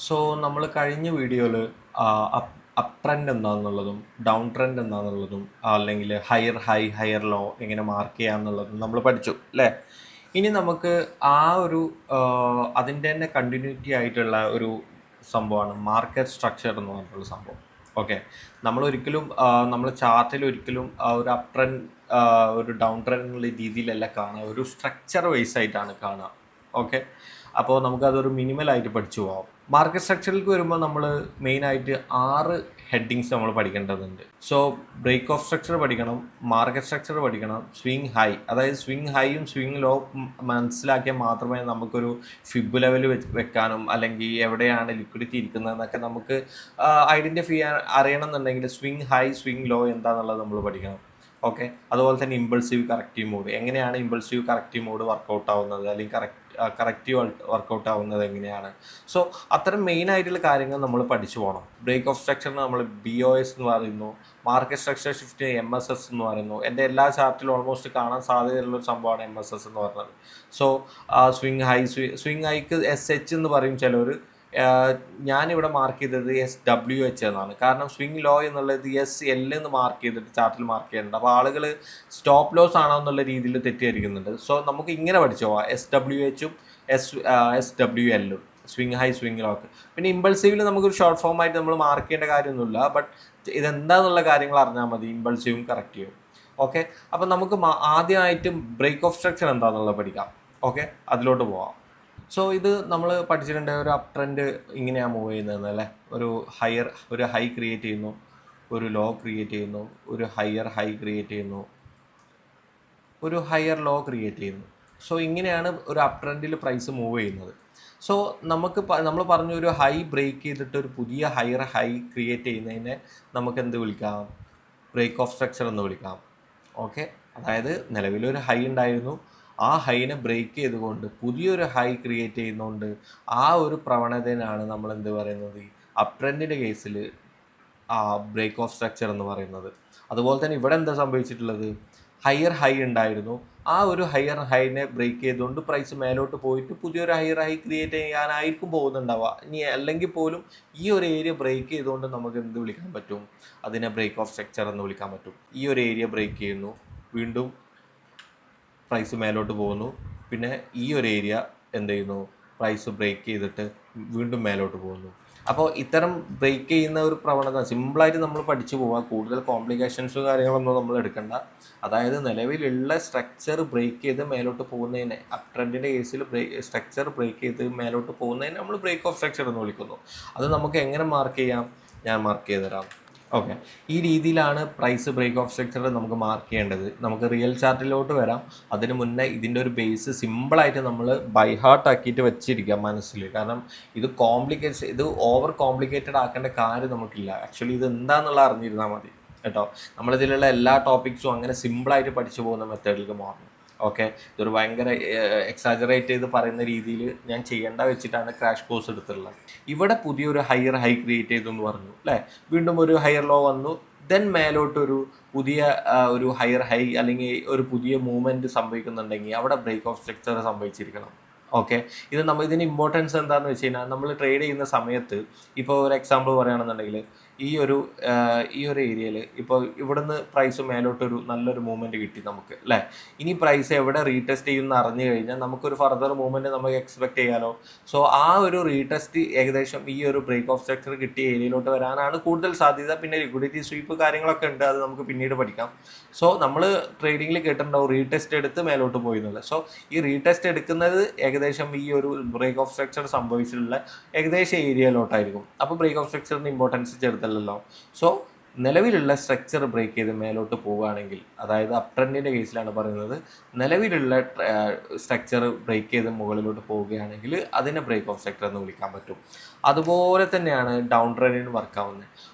So നമ്മൾ കഴിഞ്ഞ വീഡിയോയിൽ അപ്പ് ട്രെൻഡ് എന്താണെന്നുള്ളതും ഡൗൺ ട്രെൻഡ് എന്താണെന്നുള്ളതും അല്ലെങ്കിൽ ഹയർ ഹൈ ഹയർ ലോ എങ്ങനെ മാർക്ക് ചെയ്യാമെന്നുള്ളതും നമ്മൾ പഠിച്ചു അല്ലേ. ഇനി നമുക്ക് ആ ഒരു അതിൻ്റെ തന്നെ കണ്ടിന്യൂറ്റി ആയിട്ടുള്ള ഒരു സംഭവമാണ് മാർക്കറ്റ് സ്ട്രക്ചർ എന്ന് പറഞ്ഞിട്ടുള്ള സംഭവം. ഓക്കെ, നമ്മളൊരിക്കലും നമ്മൾ ചാർട്ടിൽ ഒരിക്കലും ഒരു അപ്പ് ട്രെൻഡ് ഒരു ഡൗൺ ട്രെൻഡ് എന്നുള്ള രീതിയിലല്ല കാണുക, ഒരു സ്ട്രക്ചർ വൈസ് ആയിട്ടാണ് കാണുക. ഓക്കെ, അപ്പോൾ നമുക്കതൊരു മിനിമലായിട്ട് പഠിച്ചു പോകാം. മാർക്കറ്റ് സ്ട്രക്ചറിലേക്ക് വരുമ്പോൾ നമ്മൾ മെയിനായിട്ട് 6 ഹെഡിങ്സ് നമ്മൾ പഠിക്കേണ്ടതുണ്ട്. സോ ബ്രേക്ക് ഓഫ് സ്ട്രക്ചർ പഠിക്കണം, മാർക്കറ്റ് സ്ട്രക്ചർ പഠിക്കണം, സ്വിങ് ഹൈ, അതായത് സ്വിങ് ഹൈയും സ്വിങ് ലോ മനസ്സിലാക്കിയാൽ മാത്രമേ നമുക്കൊരു ഫിബ് ലെവൽ വെക്കാനും അല്ലെങ്കിൽ എവിടെയാണ് ലിക്വിഡിറ്റി ഇരിക്കുന്നതെന്നൊക്കെ നമുക്ക് ഐഡൻറ്റിഫൈ ചെയ്യാൻ അറിയണമെന്നുണ്ടെങ്കിൽ സ്വിങ് ഹൈ സ്വിങ് ലോ എന്താണെന്നുള്ളത് നമ്മൾ പഠിക്കണം. ഓക്കെ, അതുപോലെ തന്നെ ഇമ്പൾസീവ് കറക്റ്റീവ് മോഡ്, എങ്ങനെയാണ് ഇമ്പൾസീവ് കറക്റ്റീവ് മോഡ് വർക്കൗട്ട് ആവുന്നത് അല്ലെങ്കിൽ കറക്റ്റീവ് വർക്കൗട്ട് ആവുന്നത് എങ്ങനെയാണ്. സോ അത്തരം മെയിൻ ആയിട്ടുള്ള കാര്യങ്ങൾ നമ്മൾ പഠിച്ചു പോകണം. ബ്രേക്ക് ഓഫ് സ്ട്രക്ചറിന് നമ്മൾ BOS എന്ന് പറയുന്നു, മാർക്കറ്റ് സ്ട്രക്ചർ ഷിഫ്റ്റ് MSS എന്ന് പറയുന്നു. എൻ്റെ എല്ലാ ചാർട്ടിലും ഓൾമോസ്റ്റ് കാണാൻ സാധ്യതയുള്ളൊരു സംഭവമാണ് MSS എന്ന് പറയുന്നത്. So swing high swing hike SH എന്ന് പറയും ചിലർ. ഞാനിവിടെ മാർക്ക് ചെയ്തത് SWH എന്നാണ്. കാരണം സ്വിങ് ലോ എന്നുള്ളത് SL എന്ന് മാർക്ക് ചെയ്തിട്ട് ചാർട്ടിൽ മാർക്ക് ചെയ്യുന്നുണ്ട്. അപ്പോൾ ആളുകൾ സ്റ്റോപ്പ് ലോസ് ആണോ എന്നുള്ള രീതിയിൽ തെറ്റിദ്ധരിക്കുന്നുണ്ട്. സോ നമുക്ക് ഇങ്ങനെ പഠിച്ചു പോവാം, SWH ഉം SWL ഉം, സ്വിങ് ഹൈ സ്വിങ് ലോക്ക്. പിന്നെ ഇമ്പൾസീവിൽ നമുക്കൊരു ഷോർട്ട് ഫോം ആയിട്ട് നമ്മൾ മാർക്ക് ചെയ്യേണ്ട കാര്യമൊന്നുമില്ല, ബട്ട് ഇതെന്താന്നുള്ള കാര്യങ്ങൾ അറിഞ്ഞാൽ മതി, ഇമ്പൾസീവും കറക്റ്റീവും. ഓക്കെ, അപ്പം നമുക്ക് ആദ്യമായിട്ട് ബ്രേക്ക് ഓഫ് സ്ട്രക്ചർ എന്താണെന്നുള്ളത് പഠിക്കാം. ഓക്കെ, അതിലോട്ട് പോവാം. സോ ഇത് നമ്മൾ പഠിച്ചിട്ടുണ്ട്, ഒരു അപ്പ് ട്രെൻഡ് ഇങ്ങനെയാണ് മൂവ് ചെയ്യുന്നത് അല്ലേ. ഒരു ഹൈ ക്രിയേറ്റ് ചെയ്യുന്നു, ഒരു ലോ ക്രിയേറ്റ് ചെയ്യുന്നു, ഒരു ഹയർ ഹൈ ക്രിയേറ്റ് ചെയ്യുന്നു, ഒരു ഹയർ ലോ ക്രിയേറ്റ് ചെയ്യുന്നു. സോ ഇങ്ങനെയാണ് ഒരു അപ്പ് ട്രെൻഡിൽ പ്രൈസ് മൂവ് ചെയ്യുന്നത്. സോ നമ്മൾ പറഞ്ഞ ഒരു ഹൈ ബ്രേക്ക് ചെയ്തിട്ട് ഒരു പുതിയ ഹയർ ഹൈ ക്രിയേറ്റ് ചെയ്യുന്നതിനെ നമുക്ക് എന്ത് വിളിക്കാം? ബ്രേക്ക് ഓഫ് സ്ട്രക്ചർ എന്ന് വിളിക്കാം. ഓക്കെ, അതായത് നിലവിലൊരു ഹൈ ഉണ്ടായിരുന്നു, ആ ഹൈനെ ബ്രേക്ക് ചെയ്തുകൊണ്ട് പുതിയൊരു ഹൈ ക്രിയേറ്റ് ചെയ്യുന്നതുകൊണ്ട് ആ ഒരു പ്രവണതയാണ് നമ്മൾ എന്ത് പറയുന്നത്, അപ്പ് ട്രെൻഡിൻ്റെ കേസിൽ ബ്രേക്ക് ഓഫ് സ്ട്രക്ചർ എന്ന് പറയുന്നത്. അതുപോലെ തന്നെ ഇവിടെ എന്താ സംഭവിച്ചിട്ടുള്ളത്, ഹയർ ഹൈ ഉണ്ടായിരുന്നു, ആ ഒരു ഹയർ ഹൈനെ ബ്രേക്ക് ചെയ്തുകൊണ്ട് പ്രൈസ് മേലോട്ട് പോയിട്ട് പുതിയൊരു ഹയർ ഹൈ ക്രിയേറ്റ് ചെയ്യാനായിരിക്കും പോകുന്നുണ്ടാവുക. ഇനി അല്ലെങ്കിൽ പോലും ഈ ഒരു ഏരിയ ബ്രേക്ക് ചെയ്തുകൊണ്ട് നമുക്ക് എന്ത് വിളിക്കാൻ പറ്റും, അതിനെ ബ്രേക്ക് ഓഫ് സ്ട്രക്ചർ എന്ന് വിളിക്കാൻ പറ്റും. ഈ ഒരു ഏരിയ ബ്രേക്ക് ചെയ്യുന്നു, വീണ്ടും പ്രൈസ് മേലോട്ട് പോകുന്നു, പിന്നെ ഈ ഒരു ഏരിയ എന്ത് ചെയ്യുന്നു, പ്രൈസ് ബ്രേക്ക് ചെയ്തിട്ട് വീണ്ടും മേലോട്ട് പോകുന്നു. അപ്പോൾ ഇത്തരം ബ്രേക്ക് ചെയ്യുന്ന ഒരു പ്രവണത സിമ്പിളായിട്ട് നമ്മൾ പഠിച്ചു പോവുക, കൂടുതൽ കോംപ്ലിക്കേഷൻസും കാര്യങ്ങളൊന്നും നമ്മൾ എടുക്കണ്ട. അതായത് നിലവിലുള്ള സ്ട്രക്ചർ ബ്രേക്ക് ചെയ്ത് മേലോട്ട് പോകുന്നതിനെ, അപ്പ് ട്രെൻഡിൻ്റെ കേസിൽ സ്ട്രക്ചർ ബ്രേക്ക് ചെയ്ത് മേലോട്ട് പോകുന്നതിനെ നമ്മൾ ബ്രേക്ക് ഓഫ് സ്ട്രക്ചർ എന്ന് വിളിക്കുന്നു. അത് നമുക്ക് എങ്ങനെ മാർക്ക് ചെയ്യാം, ഞാൻ മാർക്ക് ചെയ്ത് തരാം. ഓക്കെ, ഈ രീതിയിലാണ് പ്രൈസ് ബ്രേക്ക് ഓഫ് സ്ട്രക്ചർ നമുക്ക് മാർക്ക് ചെയ്യേണ്ടത്. നമുക്ക് റിയൽ ചാർട്ടിലോട്ട് വരാം. അതിന് മുന്നേ ഇതിൻ്റെ ഒരു ബേസ് സിമ്പിളായിട്ട് നമ്മൾ ബൈ ഹാർട്ട് ആക്കിയിട്ട് വെച്ചിരിക്കാം മനസ്സിൽ. കാരണം ഇത് ഓവർ കോംപ്ലിക്കേറ്റഡ് ആക്കേണ്ട കാര്യം നമുക്കില്ല. ആക്ച്വലി ഇത് എന്താണെന്നുള്ള അറിഞ്ഞിരുന്നാൽ മതി കേട്ടോ. നമ്മളിതിലുള്ള എല്ലാ ടോപ്പിക്സും അങ്ങനെ സിമ്പിളായിട്ട് പഠിച്ചു പോകുന്ന മെത്തേഡിലേക്ക് മാറണം. ഓക്കെ, ഇതൊരു ഭയങ്കര എക്സാജറേറ്റ് ചെയ്ത് പറയുന്ന രീതിയിൽ ഞാൻ ചെയ്യേണ്ട വെച്ചിട്ടാണ് ക്രാഷ് കോഴ്സ് എടുത്തിട്ടുള്ളത്. ഇവിടെ പുതിയൊരു ഹയർ ഹൈ ക്രിയേറ്റ് ചെയ്തു എന്ന് പറഞ്ഞു അല്ലേ, വീണ്ടും ഒരു ഹയർ ലോ വന്നു, ദെൻ മേലോട്ടൊരു പുതിയ ഒരു ഹയർ ഹൈ അല്ലെങ്കിൽ ഒരു പുതിയ മൂവ്മെൻറ്റ് സംഭവിക്കുന്നുണ്ടെങ്കിൽ അവിടെ ബ്രേക്ക് ഓഫ് സ്ട്രക്ചർ സംഭവിച്ചിരിക്കണം. ഓക്കെ, ഇതിന് ഇമ്പോർട്ടൻസ് എന്താണെന്ന് വെച്ച് കഴിഞ്ഞാൽ, നമ്മൾ ട്രേഡ് ചെയ്യുന്ന സമയത്ത് ഇപ്പോൾ ഒരു എക്സാമ്പിൾ പറയുകയാണെന്നുണ്ടെങ്കിൽ ഈ ഒരു ഏരിയയിൽ ഇപ്പോൾ ഇവിടുന്ന് പ്രൈസ് മേലോട്ടൊരു നല്ലൊരു മൂവ്മെൻറ്റ് കിട്ടി നമുക്ക് അല്ലേ. ഇനി പ്രൈസ് എവിടെ റീടെസ്റ്റ് ചെയ്യുമെന്ന് അറിഞ്ഞു കഴിഞ്ഞാൽ നമുക്കൊരു ഫർദർ മൂവ്മെൻറ്റ് നമുക്ക് എക്സ്പെക്ട് ചെയ്യാലോ. സോ ആ ഒരു റീടെസ്റ്റ് ഏകദേശം ഈ ഒരു ബ്രേക്ക് ഓഫ് സ്ട്രക്ചർ കിട്ടിയ ഏരിയയിലോട്ട് വരാനാണ് കൂടുതൽ സാധ്യത. പിന്നെ ലിക്വിഡിറ്റി സ്വീപ്പ് കാര്യങ്ങളൊക്കെ ഉണ്ട്, അത് നമുക്ക് പിന്നീട് പഠിക്കാം. സോ നമ്മൾ ട്രേഡിങ്ങിൽ കേട്ടിട്ടുണ്ടാവും റീടെസ്റ്റ് എടുത്ത് മേലോട്ട് പോയി എന്നുള്ളത്. സോ ഈ റീടെസ്റ്റ് എടുക്കുന്നത് ഏകദേശം ഈ ഒരു ബ്രേക്ക് ഓഫ് സ്ട്രക്ചർ സംഭവിച്ചിട്ടുള്ള ഏകദേശം ഏരിയയിലോട്ടായിരിക്കും. അപ്പോൾ ബ്രേക്ക് ഓഫ് സ്ട്രക്ചറിന് ഇമ്പോർട്ടൻസ് ചെറുതല്ലല്ലോ. സോ നിലവിലുള്ള സ്ട്രക്ചർ ബ്രേക്ക് ചെയ്ത് മേലോട്ട് പോവുകയാണെങ്കിൽ, അതായത് അപ്പ് ട്രെൻഡിൻ്റെ കേസിലാണ് പറയുന്നത്, നിലവിലുള്ള സ്ട്രക്ചർ ബ്രേക്ക് ചെയ്ത് മുകളിലോട്ട് പോവുകയാണെങ്കിൽ അതിനെ ബ്രേക്ക് ഓഫ് സ്ട്രക്ചർ എന്ന് വിളിക്കാൻ പറ്റും. അതുപോലെ തന്നെയാണ് ഡൗൺ ട്രെൻഡിന് വർക്കാവുന്നത്.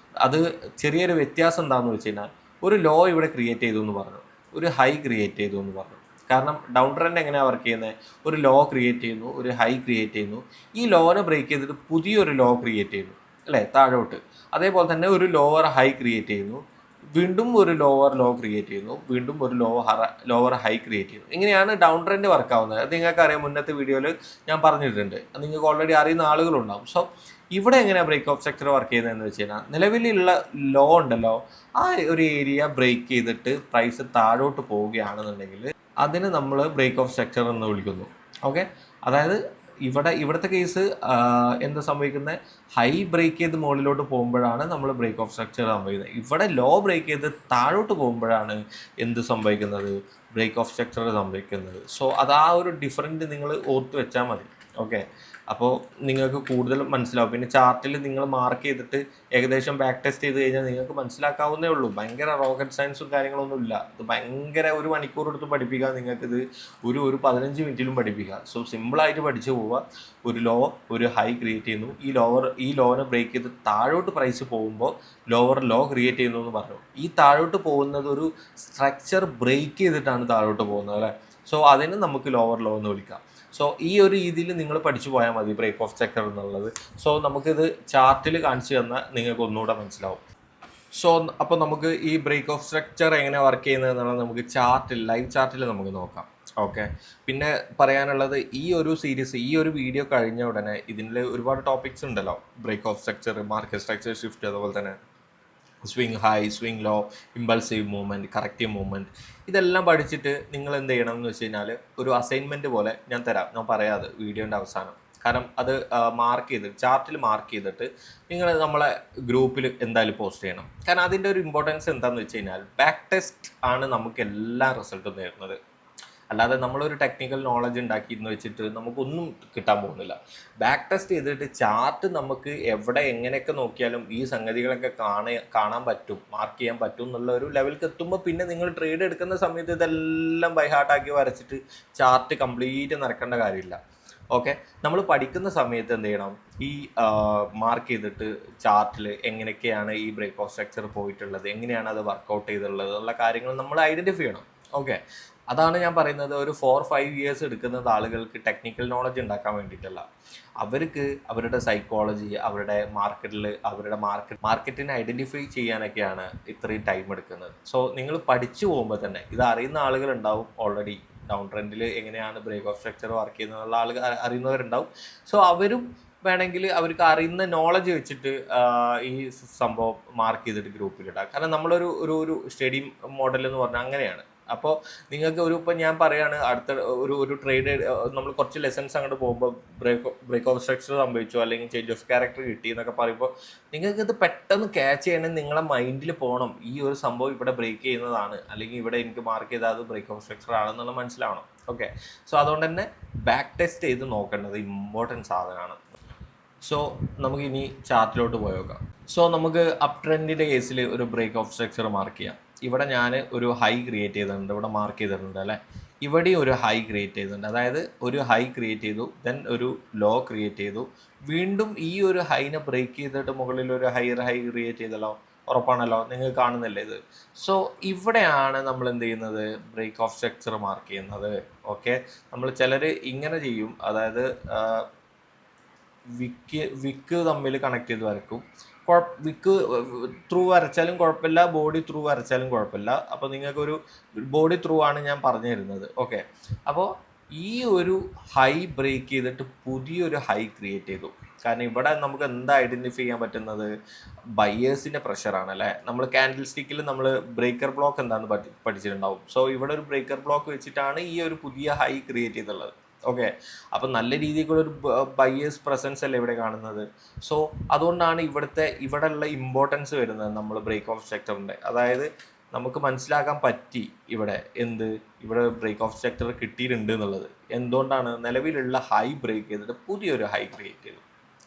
അത് ചെറിയൊരു വ്യത്യാസം എന്താണെന്ന് വെച്ച് കഴിഞ്ഞാൽ, ഒരു ലോ ഇവിടെ ക്രിയേറ്റ് ചെയ്തു എന്ന് പറഞ്ഞു, ഒരു ഹൈ ക്രിയേറ്റ് ചെയ്തു എന്ന് പറഞ്ഞു. കാരണം ഡൗൺ ട്രെൻഡ് എങ്ങനെയാണ് വർക്ക് ചെയ്യുന്നത്, ഒരു ലോ ക്രിയേറ്റ് ചെയ്യുന്നു, ഒരു ഹൈ ക്രിയേറ്റ് ചെയ്യുന്നു, ഈ ലോനെ ബ്രേക്ക് ചെയ്തിട്ട് പുതിയൊരു ലോ ക്രിയേറ്റ് ചെയ്യുന്നു അല്ലേ താഴോട്ട്. അതേപോലെ തന്നെ ഒരു ലോവർ ഹൈ ക്രിയേറ്റ് ചെയ്യുന്നു, വീണ്ടും ഒരു ലോവർ ലോ ക്രിയേറ്റ് ചെയ്യുന്നു, വീണ്ടും ഒരു ലോവർ ഹൈ ക്രിയേറ്റ് ചെയ്യുന്നു. ഇങ്ങനെയാണ് ഡൗൺ ട്രെൻഡ് വർക്ക് ആവുന്നത്. അത് നിങ്ങൾക്കറിയാം, മുന്നത്തെ വീഡിയോയിൽ ഞാൻ പറഞ്ഞിട്ടുണ്ട്, അത് നിങ്ങൾക്ക് ഓൾറെഡി അറിയുന്ന ആളുകളുണ്ടാവും. സോ ഇവിടെ എങ്ങനെയാണ് ബ്രേക്ക് ഓഫ് സ്ട്രക്ചർ വർക്ക് ചെയ്യുന്നതെന്ന് വെച്ച് കഴിഞ്ഞാൽ, നിലവിലുള്ള ലോ ഉണ്ടല്ലോ, ആ ഒരു ഏരിയ ബ്രേക്ക് ചെയ്തിട്ട് പ്രൈസ് താഴോട്ട് പോവുകയാണെന്നുണ്ടെങ്കിൽ അതിന് നമ്മൾ ബ്രേക്ക് ഓഫ് സ്ട്രക്ചർ എന്ന് വിളിക്കുന്നു. ഓക്കെ, അതായത് ഇവിടുത്തെ കേസ് എന്താ സംഭവിക്കുന്നത്, ഹൈ ബ്രേക്ക് ചെയ്ത് മുകളിലോട്ട് പോകുമ്പോഴാണ് നമ്മൾ ബ്രേക്ക് ഓഫ് സ്ട്രക്ചർ സംഭവിക്കുന്നത്. ഇവിടെ ലോ ബ്രേക്ക് ചെയ്ത് താഴോട്ട് പോകുമ്പോഴാണ് എന്ത് സംഭവിക്കുന്നത്, ബ്രേക്ക് ഓഫ് സ്ട്രക്ചർ സംഭവിക്കുന്നത്. സോ അത് ആ ഒരു ഡിഫറൻറ്റ് നിങ്ങൾ ഓർത്ത് വെച്ചാൽ മതി. ഓക്കെ, അപ്പോൾ നിങ്ങൾക്ക് കൂടുതൽ മനസ്സിലാവും. പിന്നെ ചാർട്ടിൽ നിങ്ങൾ മാർക്ക് ചെയ്തിട്ട് ഏകദേശം ബാക്ക് ടെസ്റ്റ് ചെയ്ത് കഴിഞ്ഞാൽ നിങ്ങൾക്ക് മനസ്സിലാക്കാവുന്നേ ഉള്ളൂ. ഭയങ്കര റോക്കറ്റ് സയൻസും കാര്യങ്ങളൊന്നും ഇല്ല. ഇത് ഭയങ്കര ഒരു മണിക്കൂർ എടുത്ത് പഠിപ്പിക്കാൻ നിങ്ങൾക്കിത് ഒരു 15 മിനിറ്റിലും പഠിപ്പിക്കാം. സോ സിമ്പിളായിട്ട് പഠിച്ചു പോവുക. ഒരു ഹൈ ക്രിയേറ്റ് ചെയ്യുന്നു, ഈ ലോനെ ബ്രേക്ക് ചെയ്ത് താഴോട്ട് പ്രൈസ് പോകുമ്പോൾ ലോവർ ലോ ക്രിയേറ്റ് ചെയ്യുന്നു എന്ന് പറഞ്ഞു. ഈ താഴോട്ട് പോകുന്നത് ഒരു സ്ട്രക്ചർ ബ്രേക്ക് ചെയ്തിട്ടാണ് താഴോട്ട് പോകുന്നത് അല്ലേ. സോ അതിന് നമുക്ക് ലോവർ ലോ എന്ന് വിളിക്കാം. സോ ഈ ഒരു രീതിയിൽ നിങ്ങൾ പഠിച്ചു പോയാൽ മതി ബ്രേക്ക് ഓഫ് സ്ട്രക്ചർ എന്നുള്ളത്. സോ നമുക്കിത് ചാർട്ടിൽ കാണിച്ചു തന്നാൽ നിങ്ങൾക്ക് ഒന്നുകൂടെ മനസ്സിലാവും. സോ അപ്പോൾ നമുക്ക് ഈ ബ്രേക്ക് ഓഫ് സ്ട്രക്ചർ എങ്ങനെ വർക്ക് ചെയ്യുന്നത് എന്നുള്ളത് നമുക്ക് ലൈവ് ചാർട്ടിൽ നമുക്ക് നോക്കാം. ഓക്കെ, പിന്നെ പറയാനുള്ളത്, ഈ ഒരു സീരീസ്, ഈ ഒരു വീഡിയോ കഴിഞ്ഞ ഉടനെ ഇതിൽ ഒരുപാട് ടോപ്പിക്സ് ഉണ്ടല്ലോ, break of structure, market structure shift, അതുപോലെ തന്നെ swing high, swing low, impulsive movement, corrective movement, ഇതെല്ലാം പഠിച്ചിട്ട് നിങ്ങൾ എന്ത് ചെയ്യണം എന്ന് വെച്ച് കഴിഞ്ഞാൽ, ഒരു അസൈൻമെൻറ്റ് പോലെ ഞാൻ പറയാതെ വീഡിയോൻ്റെ അവസാനം. കാരണം അത് ചാർട്ടിൽ മാർക്ക് ചെയ്തിട്ട് നിങ്ങൾ നമ്മളെ ഗ്രൂപ്പിൽ എന്തായാലും പോസ്റ്റ് ചെയ്യണം. കാരണം അതിൻ്റെ ഒരു ഇമ്പോർട്ടൻസ് എന്താണെന്ന് വെച്ച് കഴിഞ്ഞാൽ, ബാക്ക് ടെസ്റ്റ് ആണ് നമുക്ക് എല്ലാ റിസൾട്ടും നേരുന്നത്. അല്ലാതെ നമ്മളൊരു ടെക്നിക്കൽ നോളജ് ഉണ്ടാക്കിയെന്ന് വെച്ചിട്ട് നമുക്കൊന്നും കിട്ടാൻ പോകുന്നില്ല. ബാക്ക് ടെസ്റ്റ് ചെയ്തിട്ട് ചാർട്ട് നമുക്ക് എവിടെ എങ്ങനെയൊക്കെ നോക്കിയാലും ഈ സംഗതികളൊക്കെ കാണാൻ പറ്റും, മാർക്ക് ചെയ്യാൻ പറ്റും എന്നുള്ള ഒരു ലെവലിലേക്ക് എത്തുമ്പോൾ പിന്നെ നിങ്ങൾ ട്രേഡ് എടുക്കുന്ന സമയത്ത് ഇതെല്ലാം ബൈ ഹാർട്ടാക്കി വരച്ചിട്ട് ചാർട്ട് കംപ്ലീറ്റ് നടക്കേണ്ട കാര്യമില്ല. ഓക്കെ, നമ്മൾ പഠിക്കുന്ന സമയത്ത് എന്ത് ചെയ്യണം, ഈ മാർക്ക് ചെയ്തിട്ട് ചാർട്ടിൽ എങ്ങനെയൊക്കെയാണ് ഈ ബ്രേക്ക് ഓഫ് സ്ട്രക്ചർ പോയിട്ടുള്ളത്, എങ്ങനെയാണ് അത് വർക്കൗട്ട് ചെയ്തിട്ടുള്ളത് ഉള്ള കാര്യങ്ങൾ നമ്മൾ ഐഡൻറ്റിഫൈ ചെയ്യണം. ഓക്കെ, അതാണ് ഞാൻ പറയുന്നത്, ഒരു 4-5 ഇയേഴ്സ് എടുക്കുന്നത് ആളുകൾക്ക് ടെക്നിക്കൽ നോളജ് ഉണ്ടാക്കാൻ വേണ്ടിയിട്ടല്ല. അവർക്ക് അവരുടെ സൈക്കോളജി, അവരുടെ മാർക്കറ്റിനെ ഐഡൻറ്റിഫൈ ചെയ്യാനൊക്കെയാണ് ഇത്രയും ടൈം എടുക്കുന്നത്. സോ നിങ്ങൾ പഠിച്ചു പോകുമ്പോൾ തന്നെ ഇത് അറിയുന്ന ആളുകളുണ്ടാവും, ഓൾറെഡി ഡൗൺ ട്രെൻഡിൽ എങ്ങനെയാണ് ബ്രേക്ക് ഓഫ് സ്ട്രക്ചർ വർക്ക് ചെയ്യുന്നുള്ള ആളുകൾ അറിയുന്നവരുണ്ടാവും. സോ അവരും വേണമെങ്കിൽ അവർക്ക് അറിയുന്ന നോളജ് വെച്ചിട്ട് ഈ സംഭവം മാർക്ക് ചെയ്തിട്ട് ഗ്രൂപ്പിലിടാം. കാരണം നമ്മളൊരു സ്റ്റഡി മോഡൽ എന്ന് പറഞ്ഞാൽ അങ്ങനെയാണ്. അപ്പോൾ നിങ്ങൾക്ക് ഇപ്പം ഞാൻ പറയുകയാണ്, അടുത്ത ഒരു ട്രേഡ് നമ്മൾ കുറച്ച് ലെസൺസ് അങ്ങോട്ട് പോകുമ്പോൾ ബ്രേക്ക് ഓഫ് സ്ട്രക്ചർ സംഭവിച്ചു, അല്ലെങ്കിൽ ചേഞ്ച് ഓഫ് ക്യാരക്ടർ കിട്ടി എന്നൊക്കെ പറയുമ്പോൾ നിങ്ങൾക്കിത് പെട്ടെന്ന് ക്യാച്ച് ചെയ്യണമെങ്കിൽ നിങ്ങളെ മൈൻഡിൽ പോകണം, ഈ ഒരു സംഭവം ഇവിടെ ബ്രേക്ക് ചെയ്യുന്നതാണ്, അല്ലെങ്കിൽ ഇവിടെ എനിക്ക് മാർക്ക് ചെയ്താൽ അത് ബ്രേക്ക് ഓഫ് സ്ട്രക്ചർ ആണെന്നുള്ള മനസ്സിലാവണം. ഓക്കെ, സോ അതുകൊണ്ട് തന്നെ ബാക്ക് ടെസ്റ്റ് ചെയ്ത് നോക്കേണ്ടത് ഇമ്പോർട്ടൻറ്റ് സാധനമാണ്. സോ നമുക്കിനി ചാർട്ടിലോട്ട് പോയി നോക്കാം. സോ നമുക്ക് അപ് ട്രെൻഡിൻ്റെ കേസിൽ ഒരു ബ്രേക്ക് ഓഫ് സ്ട്രക്ചർ മാർക്ക് ചെയ്യാം. ഇവിടെ ഞാൻ ഒരു ഹൈ ക്രിയേറ്റ് ചെയ്തിട്ടുണ്ട്, ഇവിടെ മാർക്ക് ചെയ്തിട്ടുണ്ട് അല്ലേ. ഇവിടെയും ഒരു ഹൈ ക്രിയേറ്റ് ചെയ്തിട്ടുണ്ട്, അതായത് ഒരു ഹൈ ക്രിയേറ്റ് ചെയ്തു, ദെൻ ഒരു ലോ ക്രിയേറ്റ് ചെയ്തു, വീണ്ടും ഈ ഒരു ഹൈനെ ബ്രേക്ക് ചെയ്തിട്ട് മുകളിൽ ഒരു ഹൈ ക്രിയേറ്റ് ചെയ്തല്ലോ, ഉറപ്പാണല്ലോ, നിങ്ങൾ കാണുന്നില്ലേ ഇത്. സോ ഇവിടെയാണ് നമ്മൾ എന്ത് ചെയ്യുന്നത്, ബ്രേക്ക് ഓഫ് സ്ട്രക്ചർ മാർക്ക് ചെയ്യുന്നത്. ഓക്കെ, നമ്മൾ ചിലർ ഇങ്ങനെ ചെയ്യും, അതായത് വിക്ക് തമ്മിൽ കണക്ട് ചെയ്ത് വരക്കും. വിക്ക് ത്രൂ വരച്ചാലും കുഴപ്പമില്ല, ബോഡി ത്രൂ വരച്ചാലും കുഴപ്പമില്ല. അപ്പോൾ നിങ്ങൾക്കൊരു ബോഡി ത്രൂ ആണ് ഞാൻ പറഞ്ഞു തരുന്നത്. ഓക്കെ, അപ്പോൾ ഈ ഒരു ഹൈ ബ്രേക്ക് ചെയ്തിട്ട് പുതിയൊരു ഹൈ ക്രിയേറ്റ് ചെയ്തു. കാരണം ഇവിടെ നമുക്ക് എന്താ ഐഡൻറ്റിഫൈ ചെയ്യാൻ പറ്റുന്നത്, ബയേഴ്സിൻ്റെ പ്രഷറാണ് അല്ലേ. നമ്മൾ ക്യാൻഡിൽ സ്റ്റിക്കിൽ നമ്മൾ ബ്രേക്കർ ബ്ലോക്ക് എന്താണെന്ന് പഠിച്ചിട്ടുണ്ടാവും. സോ ഇവിടെ ഒരു ബ്രേക്കർ ബ്ലോക്ക് വെച്ചിട്ടാണ് ഈ ഒരു പുതിയ ഹൈ ക്രിയേറ്റ് ചെയ്തിട്ടുള്ളത്. ഓക്കെ, അപ്പം നല്ല രീതിക്കുള്ളൊരു ബയേഴ്സ് പ്രസൻസ് അല്ലേ ഇവിടെ കാണുന്നത്. സോ അതുകൊണ്ടാണ് ഇവിടെയുള്ള ഇമ്പോർട്ടൻസ് വരുന്നത് നമ്മൾ ബ്രേക്ക് ഓഫ് സ്ട്രക്ചറിൻ്റെ. അതായത് നമുക്ക് മനസ്സിലാക്കാൻ പറ്റി ഇവിടെ ബ്രേക്ക് ഓഫ് സ്ട്രക്ചർ കിട്ടിയിട്ടുണ്ട് എന്നുള്ളത്. എന്തുകൊണ്ടാണ്, നിലവിലുള്ള ഹൈ ബ്രേക്ക് ചെയ്തിട്ട് പുതിയൊരു ഹൈ ക്രിയേറ്റ് ചെയ്തു.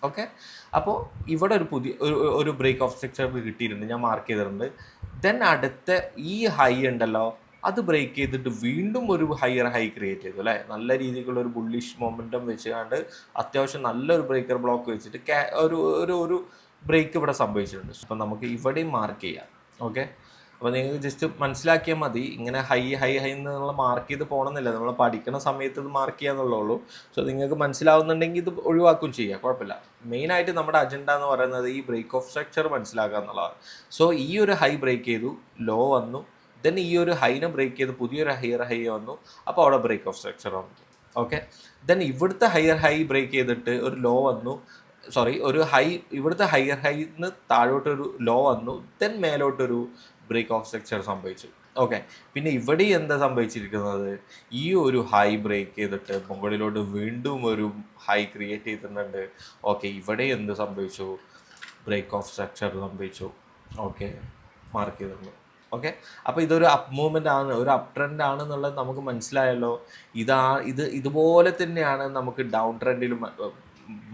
ഓക്കെ, അപ്പോൾ ഇവിടെ ഒരു ബ്രേക്ക് ഓഫ് സ്ട്രക്ചർ കിട്ടിയിട്ടുണ്ട്, ഞാൻ മാർക്ക് ചെയ്തിട്ടുണ്ട്. ദെൻ അടുത്ത ഈ ഹൈ ഉണ്ടല്ലോ, അത് ബ്രേക്ക് ചെയ്തിട്ട് വീണ്ടും ഒരു ഹൈ ക്രിയേറ്റ് ചെയ്തു അല്ലേ. നല്ല രീതിക്കുള്ള ഒരു ബുള്ളിഷ് മൊമെൻറ്റം വെച്ചുകൊണ്ട് അത്യാവശ്യം നല്ലൊരു ബ്രേക്കർ ബ്ലോക്ക് വെച്ചിട്ട് ഒരു ബ്രേക്ക് ഇവിടെ സംഭവിച്ചിട്ടുണ്ട്. അപ്പം നമുക്ക് ഇവിടെയും മാർക്ക് ചെയ്യാം. ഓക്കെ, അപ്പോൾ നിങ്ങൾക്ക് ജസ്റ്റ് മനസ്സിലാക്കിയാൽ മതി. ഇങ്ങനെ ഹൈ ഹൈ ഹൈ എന്നുള്ള മാർക്ക് ചെയ്ത് പോകണമെന്നില്ല, നമ്മൾ പഠിക്കുന്ന സമയത്ത് ഇത് മാർക്ക് ചെയ്യാന്നുള്ളൂ. സോ നിങ്ങൾക്ക് മനസ്സിലാവുന്നുണ്ടെങ്കിൽ ഇത് ഒഴിവാക്കും ചെയ്യാം, കുഴപ്പമില്ല. മെയിനായിട്ട് നമ്മുടെ അജണ്ട എന്ന് പറയുന്നത് ഈ ബ്രേക്ക് ഓഫ് സ്ട്രക്ചർ മനസ്സിലാക്കുക എന്നുള്ളതാണ്. സോ ഈ ഒരു ഹൈ ബ്രേക്ക് ചെയ്തു, ലോ വന്നു, ദെൻ ഈ ഒരു ഹൈനെ ബ്രേക്ക് ചെയ്ത് പുതിയൊരു ഹയർ ഹൈ വന്നു, അപ്പോൾ അവിടെ ബ്രേക്ക് ഓഫ് സ്ട്രക്ചർ വന്നു. ഓക്കെ, ദെൻ ഇവിടുത്തെ ഹയർ ഹൈ ബ്രേക്ക് ചെയ്തിട്ട് ഒരു ലോ വന്നു, ഒരു ഹൈ, ഇവിടുത്തെ ഹയർ ഹൈന്ന് താഴോട്ടൊരു ലോ വന്നു, ദെൻ മേലോട്ടൊരു ബ്രേക്ക് ഓഫ് സ്ട്രക്ചർ സംഭവിച്ചു. ഓക്കെ, പിന്നെ ഇവിടെ എന്താ സംഭവിച്ചിരിക്കുന്നത്, ഈ ഒരു ഹൈ ബ്രേക്ക് ചെയ്തിട്ട് മുകളിലോട്ട് വീണ്ടും ഒരു ഹൈ ക്രിയേറ്റ് ചെയ്തിട്ടുണ്ട്. ഓക്കെ, ഇവിടെ എന്ത് സംഭവിച്ചു, ബ്രേക്ക് ഓഫ് സ്ട്രക്ചർ സംഭവിച്ചു. ഓക്കെ, മാർക്ക് ചെയ്തിട്ടുണ്ട്. ഓക്കെ, അപ്പോൾ ഇതൊരു അപ്പ് മൂവ്മെൻ്റ് ആണ്, ഒരു അപ്പ് ട്രെൻഡ് ആണെന്നുള്ളത് നമുക്ക് മനസ്സിലായല്ലോ. ഇതുപോലെ തന്നെയാണ് നമുക്ക് ഡൗൺ ട്രെൻഡിലും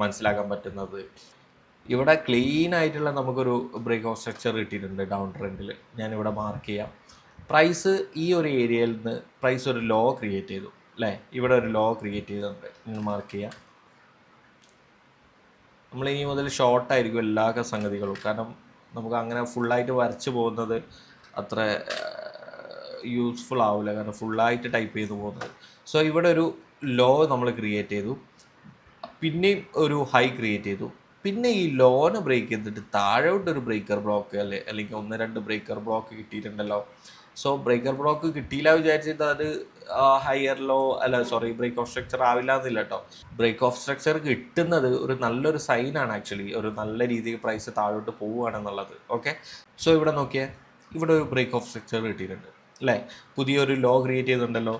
മനസ്സിലാക്കാൻ പറ്റുന്നത്. ഇവിടെ ക്ലീൻ ആയിട്ടുള്ള നമുക്കൊരു ബ്രേക്ക് ഓഫ് സ്ട്രക്ചർ കിട്ടിയിട്ടുണ്ട് ഡൗൺ ട്രെൻഡിൽ. ഞാനിവിടെ മാർക്ക് ചെയ്യാം. പ്രൈസ് ഈ ഒരു ഏരിയയിൽ നിന്ന് പ്രൈസ് ഒരു ലോ ക്രിയേറ്റ് ചെയ്തു അല്ലേ, ഇവിടെ ഒരു ലോ ക്രിയേറ്റ് ചെയ്തിട്ടുണ്ട്. ഇങ്ങനെ മാർക്ക് ചെയ്യാം. നമ്മളിനി മുതൽ ഷോർട്ടായിരിക്കും എല്ലാ സംഗതികളും, കാരണം നമുക്ക് അങ്ങനെ ഫുള്ളായിട്ട് വരച്ച് പോകുന്നത് അത്ര യൂസ്ഫുൾ ആവില്ല, കാരണം ഫുള്ളായിട്ട് ടൈപ്പ് ചെയ്ത് പോകുന്നത്. സോ ഇവിടെ ഒരു ലോ നമ്മൾ ക്രിയേറ്റ് ചെയ്തു, പിന്നെയും ഒരു ഹൈ ക്രിയേറ്റ് ചെയ്തു, പിന്നെ ഈ ലോന് ബ്രേക്ക് ചെയ്തിട്ട് താഴോട്ടൊരു ബ്രേക്കർ ബ്ലോക്ക് അല്ലെങ്കിൽ 1-2 ബ്രേക്കർ ബ്ലോക്ക് കിട്ടിയിട്ടുണ്ടല്ലോ. സോ ബ്രേക്കർ ബ്ലോക്ക് കിട്ടിയില്ല വിചാരിച്ചിട്ട് അത് higher low break of structure ആവില്ല എന്നില്ല കേട്ടോ. ബ്രേക്ക് ഓഫ് സ്ട്രക്ചർ കിട്ടുന്നത് ഒരു നല്ലൊരു സൈനാണ് ആക്ച്വലി, ഒരു നല്ല രീതിയിൽ പ്രൈസ് താഴോട്ട് പോവുകയാണെന്നുള്ളത്. ഓക്കെ, സോ ഇവിടെ നോക്കിയാൽ ഇവിടെ ഒരു ബ്രേക്ക് ഓഫ് സ്ട്രക്ചർ കിട്ടിയിട്ടുണ്ട് അല്ലേ, പുതിയൊരു ലോ ക്രിയേറ്റ് ചെയ്തിട്ടുണ്ടല്ലോ.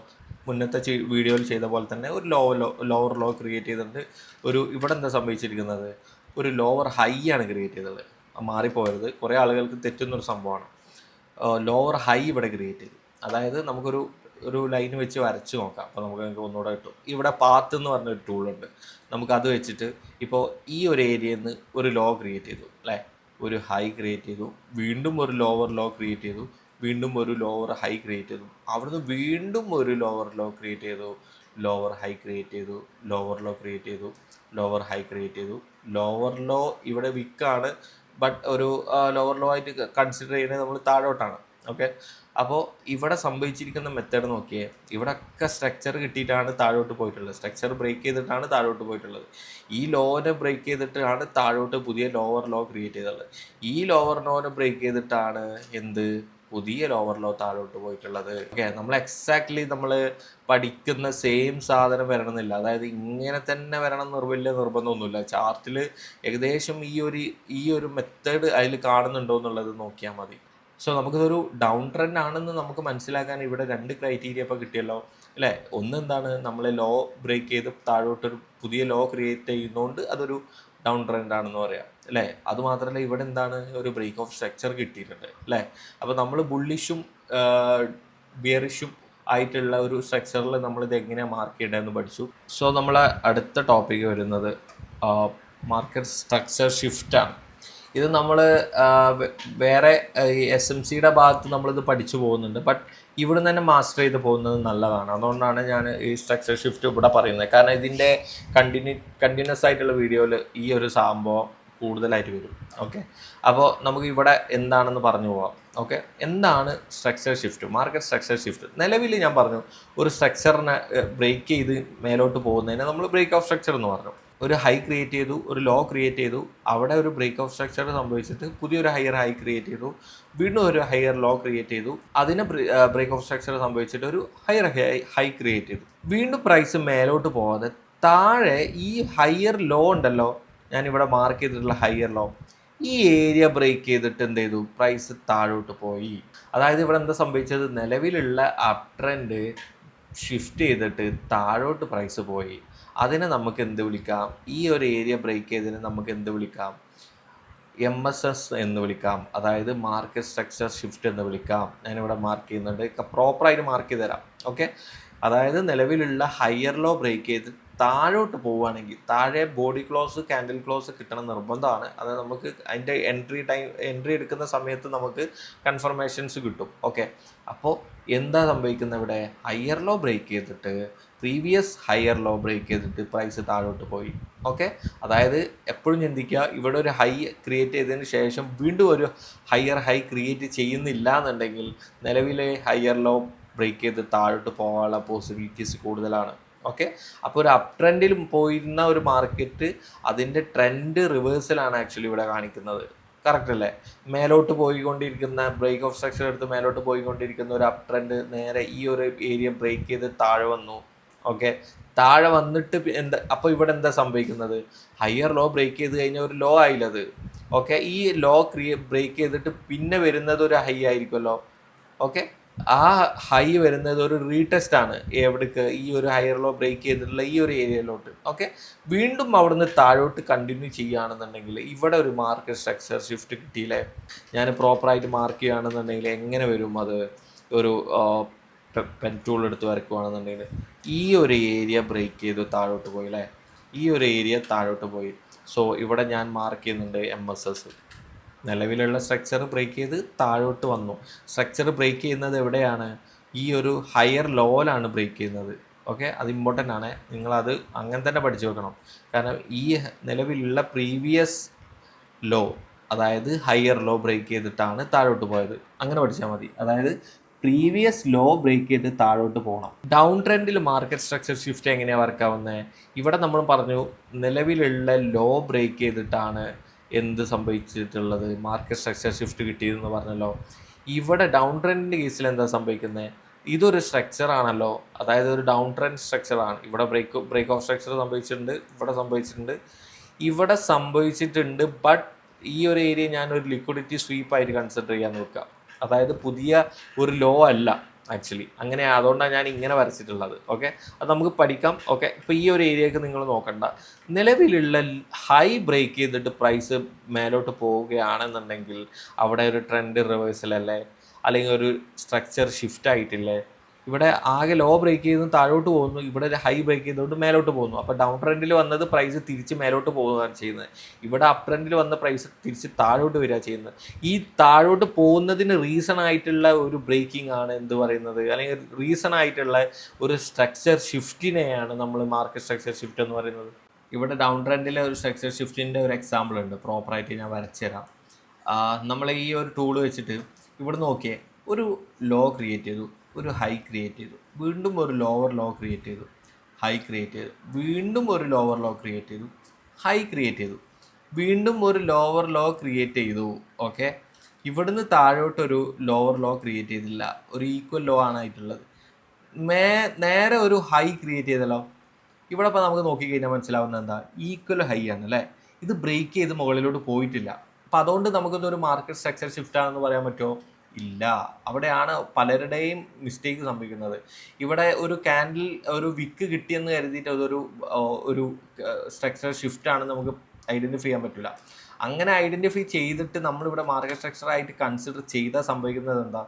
മുന്നത്തെ വീഡിയോയിൽ ചെയ്ത പോലെ തന്നെ ഒരു ലോവർ ലോ ക്രിയേറ്റ് ചെയ്തിട്ടുണ്ട്. ഇവിടെ എന്താ സംഭവിച്ചിരിക്കുന്നത്, ഒരു ലോവർ ഹൈ ആണ് ക്രിയേറ്റ് ചെയ്തത്. മാറിപ്പോയത് കുറേ ആളുകൾക്ക് തെറ്റുന്നൊരു സംഭവമാണ്. ലോവർ ഹൈ ഇവിടെ ക്രിയേറ്റ് ചെയ്തു, അതായത് നമുക്കൊരു ലൈൻ വെച്ച് വരച്ച് നോക്കാം. അപ്പോൾ നമുക്ക് ഒന്നുകൂടെ കിട്ടും. ഇവിടെ പാത്ത് എന്ന് പറഞ്ഞൊരു ടൂളുണ്ട്, നമുക്കത് വെച്ചിട്ട് ഇപ്പോൾ ഈ ഒരു ഏരിയയിൽ നിന്ന് ഒരു ലോ ക്രിയേറ്റ് ചെയ്തു അല്ലേ, ഒരു ഹൈ ക്രിയേറ്റ് ചെയ്തു, വീണ്ടും ഒരു ലോവർ ലോ ക്രിയേറ്റ് ചെയ്തു, വീണ്ടും ഒരു ലോവർ ഹൈ ക്രിയേറ്റ് ചെയ്തു, അവിടുന്ന് വീണ്ടും ഒരു ലോവർ ലോ ക്രിയേറ്റ് ചെയ്തു, ലോവർ ഹൈ ക്രിയേറ്റ് ചെയ്തു, ലോവർ ലോ ക്രിയേറ്റ് ചെയ്തു, ലോവർ ഹൈ ക്രിയേറ്റ് ചെയ്തു. ലോവർ ലോ ഇവിടെ വിക്കാണ്, ബട്ട് ഒരു ലോവർ ലോ ആയിട്ട് കൺസിഡർ ചെയ്യുന്നത് നമ്മൾ താഴോട്ടാണ്. ഓക്കെ, അപ്പോൾ ഇവിടെ സംഭവിച്ചിരിക്കുന്ന മെത്തേഡ് നോക്കിയേ, ഇവിടെ ഒക്കെ സ്ട്രക്ചർ കിട്ടിയിട്ടാണ് താഴോട്ട് പോയിട്ടുള്ളത്, സ്ട്രക്ചർ ബ്രേക്ക് ചെയ്തിട്ടാണ് താഴോട്ട് പോയിട്ടുള്ളത്. ഈ ലോനെ ബ്രേക്ക് ചെയ്തിട്ടാണ് താഴോട്ട് പുതിയ ലോവർ ലോ ക്രിയേറ്റ് ചെയ്തിട്ടുള്ളത്. ഈ ലോവർ ലോനെ ബ്രേക്ക് ചെയ്തിട്ടാണ് പുതിയ ലോവർ ലോ താഴോട്ട് പോയിട്ടുള്ളത്. ഓക്കെ, നമ്മൾ എക്സാക്ട്ലി നമ്മൾ പഠിക്കുന്ന സെയിം സാധനം വരണമെന്നില്ല, അതായത് ഇങ്ങനെ തന്നെ വരണം വലിയ നിർബന്ധമൊന്നുമില്ല. ചാർട്ടിൽ ഏകദേശം ഈ ഒരു മെത്തേഡ് അതിൽ കാണുന്നുണ്ടോ എന്നുള്ളത് നോക്കിയാൽ മതി. സോ നമുക്കിതൊരു ഡൗൺ ട്രെൻഡ് ആണെന്ന് നമുക്ക് മനസ്സിലാക്കാൻ ഇവിടെ 2 ക്രൈറ്റീരിയ ഇപ്പോൾ കിട്ടിയല്ലോ അല്ലേ. എന്താണ്, നമ്മൾ ലോ ബ്രേക്ക് ചെയ്ത് താഴോട്ടൊരു പുതിയ ലോ ക്രിയേറ്റ് ചെയ്യുന്നതുകൊണ്ട് അതൊരു ഡൗൺ ട്രെൻഡ് ആണെന്ന് പറയാം അല്ലേ. അതുമാത്രമല്ല ഇവിടെ എന്താണ്, ഒരു ബ്രേക്ക് ഓഫ് സ്ട്രക്ചർ കിട്ടിയിട്ടുണ്ട് അല്ലേ. അപ്പോൾ നമ്മൾ ബുള്ളിഷും ബിയറിഷും ആയിട്ടുള്ള ഒരു സ്ട്രക്ചറിൽ നമ്മളിത് എങ്ങനെയാണ് മാർക്ക് ചെയ്യേണ്ടതെന്ന് പഠിച്ചു. സോ നമ്മളെ അടുത്ത ടോപ്പിക്ക് വരുന്നത് മാർക്കറ്റ് സ്ട്രക്ചർ ഷിഫ്റ്റാണ്. ഇത് നമ്മൾ വേറെ SMCയുടെ ഭാഗത്ത് നമ്മളിത് പഠിച്ചു പോകുന്നുണ്ട്, ബട്ട് ഇവിടെ തന്നെ മാസ്റ്റർ ചെയ്ത് പോകുന്നത് നല്ലതാണ്. അതുകൊണ്ടാണ് ഞാൻ ഈ സ്ട്രക്ചർ ഷിഫ്റ്റ് ഇവിടെ പറയുന്നത്, കാരണം ഇതിൻ്റെ കണ്ടിന്യൂസ് ആയിട്ടുള്ള വീഡിയോയിൽ ഈ ഒരു സംഭവം കൂടുതലായിട്ട് വരും. ഓക്കെ, അപ്പോൾ നമുക്ക് ഇവിടെ എന്താണെന്ന് പറഞ്ഞു പോവാം. ഓക്കെ, എന്താണ് structure shift, market structure shift? നിലവിൽ ഞാൻ പറഞ്ഞു, ഒരു സ്ട്രക്ചറിനെ ബ്രേക്ക് ചെയ്ത് മേലോട്ട് പോകുന്നതിനെ നമ്മൾ ബ്രേക്ക് ഓഫ് സ്ട്രക്ചർ എന്ന് പറഞ്ഞു. ഒരു ഹൈ ക്രിയേറ്റ് ചെയ്തു, ഒരു ലോ ക്രിയേറ്റ് ചെയ്തു, അവിടെ ഒരു ബ്രേക്ക് ഓഫ് സ്ട്രക്ചർ സംഭവിച്ചിട്ട് പുതിയൊരു ഹയർ ഹൈ ക്രിയേറ്റ് ചെയ്തു, വീണ്ടും ഒരു ഹയർ ലോ ക്രിയേറ്റ് ചെയ്തു, അതിന് ബ്രേക്ക് ഓഫ് സ്ട്രക്ചർ സംഭവിച്ചിട്ട് ഒരു ഹയർ ഹൈ ക്രിയേറ്റ് ചെയ്തു. വീണ്ടും പ്രൈസ് മേലോട്ട് പോകാതെ താഴെ ഈ ഹയർ ലോ ഉണ്ടല്ലോ, ഞാനിവിടെ മാർക്ക് ചെയ്തിട്ടുള്ള ഹയർ ലോ, ഈ ഏരിയ ബ്രേക്ക് ചെയ്തിട്ട് എന്ത് ചെയ്തു, പ്രൈസ് താഴോട്ട് പോയി. അതായത് ഇവിടെ എന്താ സംഭവിച്ചത്, നിലവിലുള്ള അപ് ട്രെൻഡ് ഷിഫ്റ്റ് ചെയ്തിട്ട് താഴോട്ട് പ്രൈസ് പോയി. അതിനെ നമുക്ക് എന്ത് വിളിക്കാം, ഈ ഒരു ഏരിയ ബ്രേക്ക് ചെയ്തതിന് നമുക്ക് എന്ത് വിളിക്കാം, MSS എന്ന് വിളിക്കാം, അതായത് മാർക്കറ്റ് സ്ട്രക്ചർ ഷിഫ്റ്റ് എന്ന് വിളിക്കാം. ഞാനിവിടെ മാർക്ക് ചെയ്യുന്നുണ്ട്, പ്രോപ്പറായിട്ട് മാർക്ക് ചെയ്ത് തരാം. ഓക്കെ, അതായത് നിലവിലുള്ള ഹയർ ലോ ബ്രേക്ക് ചെയ്ത് താഴോട്ട് പോവുകയാണെങ്കിൽ താഴെ ബോഡി ക്ലോസ് ക്യാൻഡിൽ ക്ലോസ് കിട്ടണം നിർബന്ധമാണ്. അത് നമുക്ക് അതിൻ്റെ എൻട്രി എടുക്കുന്ന സമയത്ത് നമുക്ക് കൺഫർമേഷൻസ് കിട്ടും. ഓക്കെ, അപ്പോൾ എന്താ സംഭവിക്കുന്നത്, ഇവിടെ ഹയർ ലോ ബ്രേക്ക് ചെയ്തിട്ട് പ്രീവിയസ് ഹയർ ലോ ബ്രേക്ക് ചെയ്തിട്ട് പ്രൈസ് താഴോട്ട് പോയി. ഓക്കെ, അതായത് എപ്പോഴും ചിന്തിക്കുക, ഇവിടെ ഒരു ഹൈ ക്രിയേറ്റ് ചെയ്തതിന് ശേഷം വീണ്ടും ഒരു ഹയർ ഹൈ ക്രിയേറ്റ് ചെയ്യുന്നില്ല എന്നുണ്ടെങ്കിൽ നിലവിലെ ഹയർ ലോ ബ്രേക്ക് ചെയ്ത് താഴോട്ട് പോകാനുള്ള പോസിബിലിറ്റീസ് കൂടുതലാണ്. ഓക്കെ, അപ്പോൾ ഒരു അപ് ട്രെൻഡിൽ പോയിരുന്ന ഒരു മാർക്കറ്റ് അതിൻ്റെ ട്രെൻഡ് റിവേഴ്സലാണ് ആക്ച്വലി ഇവിടെ കാണിക്കുന്നത്. കറക്റ്റ് അല്ലേ? മേലോട്ട് പോയിക്കൊണ്ടിരിക്കുന്ന ബ്രേക്ക് ഓഫ് സ്ട്രക്ചർ എടുത്ത് മേലോട്ട് പോയിക്കൊണ്ടിരിക്കുന്ന ഒരു അപ് ട്രെൻഡ് നേരെ ഈ ഒരു ഏരിയ ബ്രേക്ക് ചെയ്ത് താഴെ വന്നു. ഓക്കെ, താഴെ വന്നിട്ട് അപ്പോൾ ഇവിടെ എന്താ സംഭവിക്കുന്നത്? ഹയർ ലോ ബ്രേക്ക് ചെയ്ത് കഴിഞ്ഞാൽ ഒരു ലോ ആയില്ലത്. ഓക്കെ, ഈ ലോ ബ്രേക്ക് ചെയ്തിട്ട് പിന്നെ വരുന്നത് ഒരു ഹൈ ആയിരിക്കുമല്ലോ. ഓക്കെ, ആ ഹൈ വരുന്നത് ഒരു റീടെസ്റ്റ് ആണ്. എവിടേക്ക്? ഈ ഒരു ഹയർ ലോ ബ്രേക്ക് ചെയ്തിട്ടുള്ള ഈ ഒരു ഏരിയയിലോട്ട്. ഓക്കെ, വീണ്ടും അവിടുന്ന് താഴോട്ട് കണ്ടിന്യൂ ചെയ്യുകയാണെന്നുണ്ടെങ്കിൽ ഇവിടെ ഒരു മാർക്കറ്റ് സ്ട്രക്ചർ ഷിഫ്റ്റ് കിട്ടിയില്ലേ? ഞാൻ പ്രോപ്പറായിട്ട് മാർക്ക് ചെയ്യുകയാണെന്നുണ്ടെങ്കിൽ എങ്ങനെ വരും? അത് ഒരു പെൻ ടൂൾ എടുത്ത് വരയ്ക്കുകയാണെന്നുണ്ടെങ്കിൽ ഈ ഒരു ഏരിയ ബ്രേക്ക് ചെയ്തു താഴോട്ട് പോയി അല്ലേ? ഈ ഒരു ഏരിയ താഴോട്ട് പോയി. സോ ഇവിടെ ഞാൻ മാർക്ക് ചെയ്യുന്നുണ്ട് MSS. നിലവിലുള്ള സ്ട്രക്ചർ ബ്രേക്ക് ചെയ്ത് താഴോട്ട് വന്നു. സ്ട്രക്ചർ ബ്രേക്ക് ചെയ്യുന്നത് എവിടെയാണ്? ഈ ഒരു ഹയർ ലോയിലാണ് ബ്രേക്ക് ചെയ്യുന്നത്. ഓക്കെ, അത് ഇമ്പോർട്ടൻ്റ് ആണ്. നിങ്ങളത് അങ്ങനെ തന്നെ പഠിച്ചു വെക്കണം. കാരണം ഈ നിലവിലുള്ള പ്രീവിയസ് ലോ, അതായത് ഹയർ ലോ ബ്രേക്ക് ചെയ്തിട്ടാണ് താഴോട്ട് പോയത്. അങ്ങനെ പഠിച്ചാൽ മതി. അതായത് പ്രീവിയസ് ലോ ബ്രേക്ക് ചെയ്ത് താഴോട്ട് പോകണം. ഡൗൺ ട്രെൻഡിൽ മാർക്കറ്റ് സ്ട്രക്ചർ ഷിഫ്റ്റ് എങ്ങനെയാണ് വർക്കാവുന്നത്? ഇവിടെ നമ്മൾ പറഞ്ഞു നിലവിലുള്ള ലോ ബ്രേക്ക് ചെയ്തിട്ടാണ് എന്ത് സംഭവിച്ചിട്ടുള്ളത്? മാർക്കറ്റ് സ്ട്രക്ചർ ഷിഫ്റ്റ് കിട്ടിയതെന്ന് പറഞ്ഞല്ലോ. ഇവിടെ ഡൗൺ ട്രെൻഡിൻ്റെ കേസിൽ എന്താ സംഭവിക്കുന്നത്? ഇതൊരു സ്ട്രക്ചർ ആണല്ലോ, അതായത് ഒരു ഡൗൺ ട്രെൻഡ് സ്ട്രക്ചറാണ്. ഇവിടെ ബ്രേക്ക് ഓഫ് സ്ട്രക്ചർ സംഭവിച്ചിട്ടുണ്ട്, ഇവിടെ സംഭവിച്ചിട്ടുണ്ട്. ബട്ട് ഈ ഒരു ഏരിയ ഞാനൊരു ലിക്വിഡിറ്റി സ്വീപ്പായിട്ട് കൺസിഡർ ചെയ്യാൻ നോക്കുക. അതായത് പുതിയ ഒരു ലോ അല്ല ആക്ച്വലി. അങ്ങനെ അതുകൊണ്ടാണ് ഞാൻ ഇങ്ങനെ വരച്ചിട്ടുള്ളത്. ഓക്കെ, അത് നമുക്ക് പഠിക്കാം. ഓക്കെ, ഇപ്പോൾ ഈ ഒരു ഏരിയക്ക് നിങ്ങൾ നോക്കണ്ട. നിലവിലുള്ള ഹൈ ബ്രേക്ക് ചെയ്തിട്ട് പ്രൈസ് മേലോട്ട് പോവുകയാണെന്നുണ്ടെങ്കിൽ അവിടെ ഒരു ട്രെൻഡ് റിവേഴ്സലല്ലേ, അല്ലെങ്കിൽ ഒരു സ്ട്രക്ചർ ഷിഫ്റ്റ് ആയിട്ടില്ലേ? ഇവിടെ ആകെ ലോ ബ്രേക്ക് ചെയ്ത് താഴോട്ട് പോകുന്നു, ഇവിടെ ഹൈ ബ്രേക്ക് ചെയ്തുകൊണ്ട് മേലോട്ട് പോകുന്നു. അപ്പോൾ ഡൗൺ ട്രെൻഡിൽ വന്നത് പ്രൈസ് തിരിച്ച് മേലോട്ട് പോകുകയാണ് ചെയ്യുന്നത്. ഇവിടെ അപ്പ് ട്രെൻഡിൽ വന്ന പ്രൈസ് തിരിച്ച് താഴോട്ട് വരിക ചെയ്യുന്നത്. ഈ താഴോട്ട് പോകുന്നതിന് റീസൺ ആയിട്ടുള്ള ഒരു ബ്രേക്കിംഗ് ആണ് എന്ത് പറയുന്നത്, അല്ലെങ്കിൽ റീസൺ ആയിട്ടുള്ള ഒരു സ്ട്രക്ചർ ഷിഫ്റ്റിനെയാണ് നമ്മൾ മാർക്കറ്റ് സ്ട്രക്ചർ ഷിഫ്റ്റ് എന്ന് പറയുന്നത്. ഇവിടെ ഡൗൺ ട്രെൻഡിലെ ഒരു സ്ട്രക്ചർ ഷിഫ്റ്റിൻ്റെ ഒരു എക്സാമ്പിൾ ഉണ്ട്, പ്രോപ്പറായിട്ട് ഞാൻ വരച്ചു തരാം. നമ്മൾ ഈ ഒരു ടൂൾ വെച്ചിട്ട് ഇവിടെ നോക്കിയേ, ഒരു ലോ ക്രിയേറ്റ് ചെയ്തു, ഒരു ഹൈ ക്രിയേറ്റ് ചെയ്തു, വീണ്ടും ഒരു ലോവർ ലോ ക്രിയേറ്റ് ചെയ്തു, ഹൈ ക്രിയേറ്റ് ചെയ്തു, വീണ്ടും ഒരു ലോവർ ലോ ക്രിയേറ്റ് ചെയ്തു, ഹൈ ക്രിയേറ്റ് ചെയ്തു, വീണ്ടും ഒരു ലോവർ ലോ ക്രിയേറ്റ് ചെയ്തു. ഓക്കെ, ഇവിടുന്ന് താഴോട്ടൊരു ലോവർ ലോ ക്രിയേറ്റ് ചെയ്തില്ല, ഒരു ഈക്വൽ ലോ ആണ് ആയിട്ടുള്ളത്. നേരെ ഒരു ഹൈ ക്രിയേറ്റ് ചെയ്തല്ലോ. ഇവിടെ ഇപ്പോൾ നമുക്ക് നോക്കിക്കഴിഞ്ഞാൽ മനസ്സിലാവുന്നത് എന്താ? ഈക്വൽ ഹൈ ആണ് അല്ലേ? ഇത് ബ്രേക്ക് ചെയ്ത് മുകളിലോട്ട് പോയിട്ടില്ല. അപ്പം അതുകൊണ്ട് നമുക്കിതൊരു മാർക്കറ്റ് സ്ട്രക്ചർ ഷിഫ്റ്റ് ആണെന്ന് പറയാൻ പറ്റുമോ? ഇല്ല. അവിടെയാണ് പലരുടെയും മിസ്റ്റേക്ക് സംഭവിക്കുന്നത്. ഇവിടെ ഒരു ക്യാൻഡിൽ ഒരു വിക്ക് കിട്ടിയെന്ന് കരുതിയിട്ട് അതൊരു ഒരു സ്ട്രക്ചർ ഷിഫ്റ്റ് ആണെന്ന് നമുക്ക് ഐഡൻറ്റിഫൈ ചെയ്യാൻ പറ്റില്ല. അങ്ങനെ ഐഡൻറ്റിഫൈ ചെയ്തിട്ട് നമ്മളിവിടെ മാർക്കറ്റ് സ്ട്രക്ചറായിട്ട് കൺസിഡർ ചെയ്താൽ സംഭവിക്കുന്നത് എന്താ?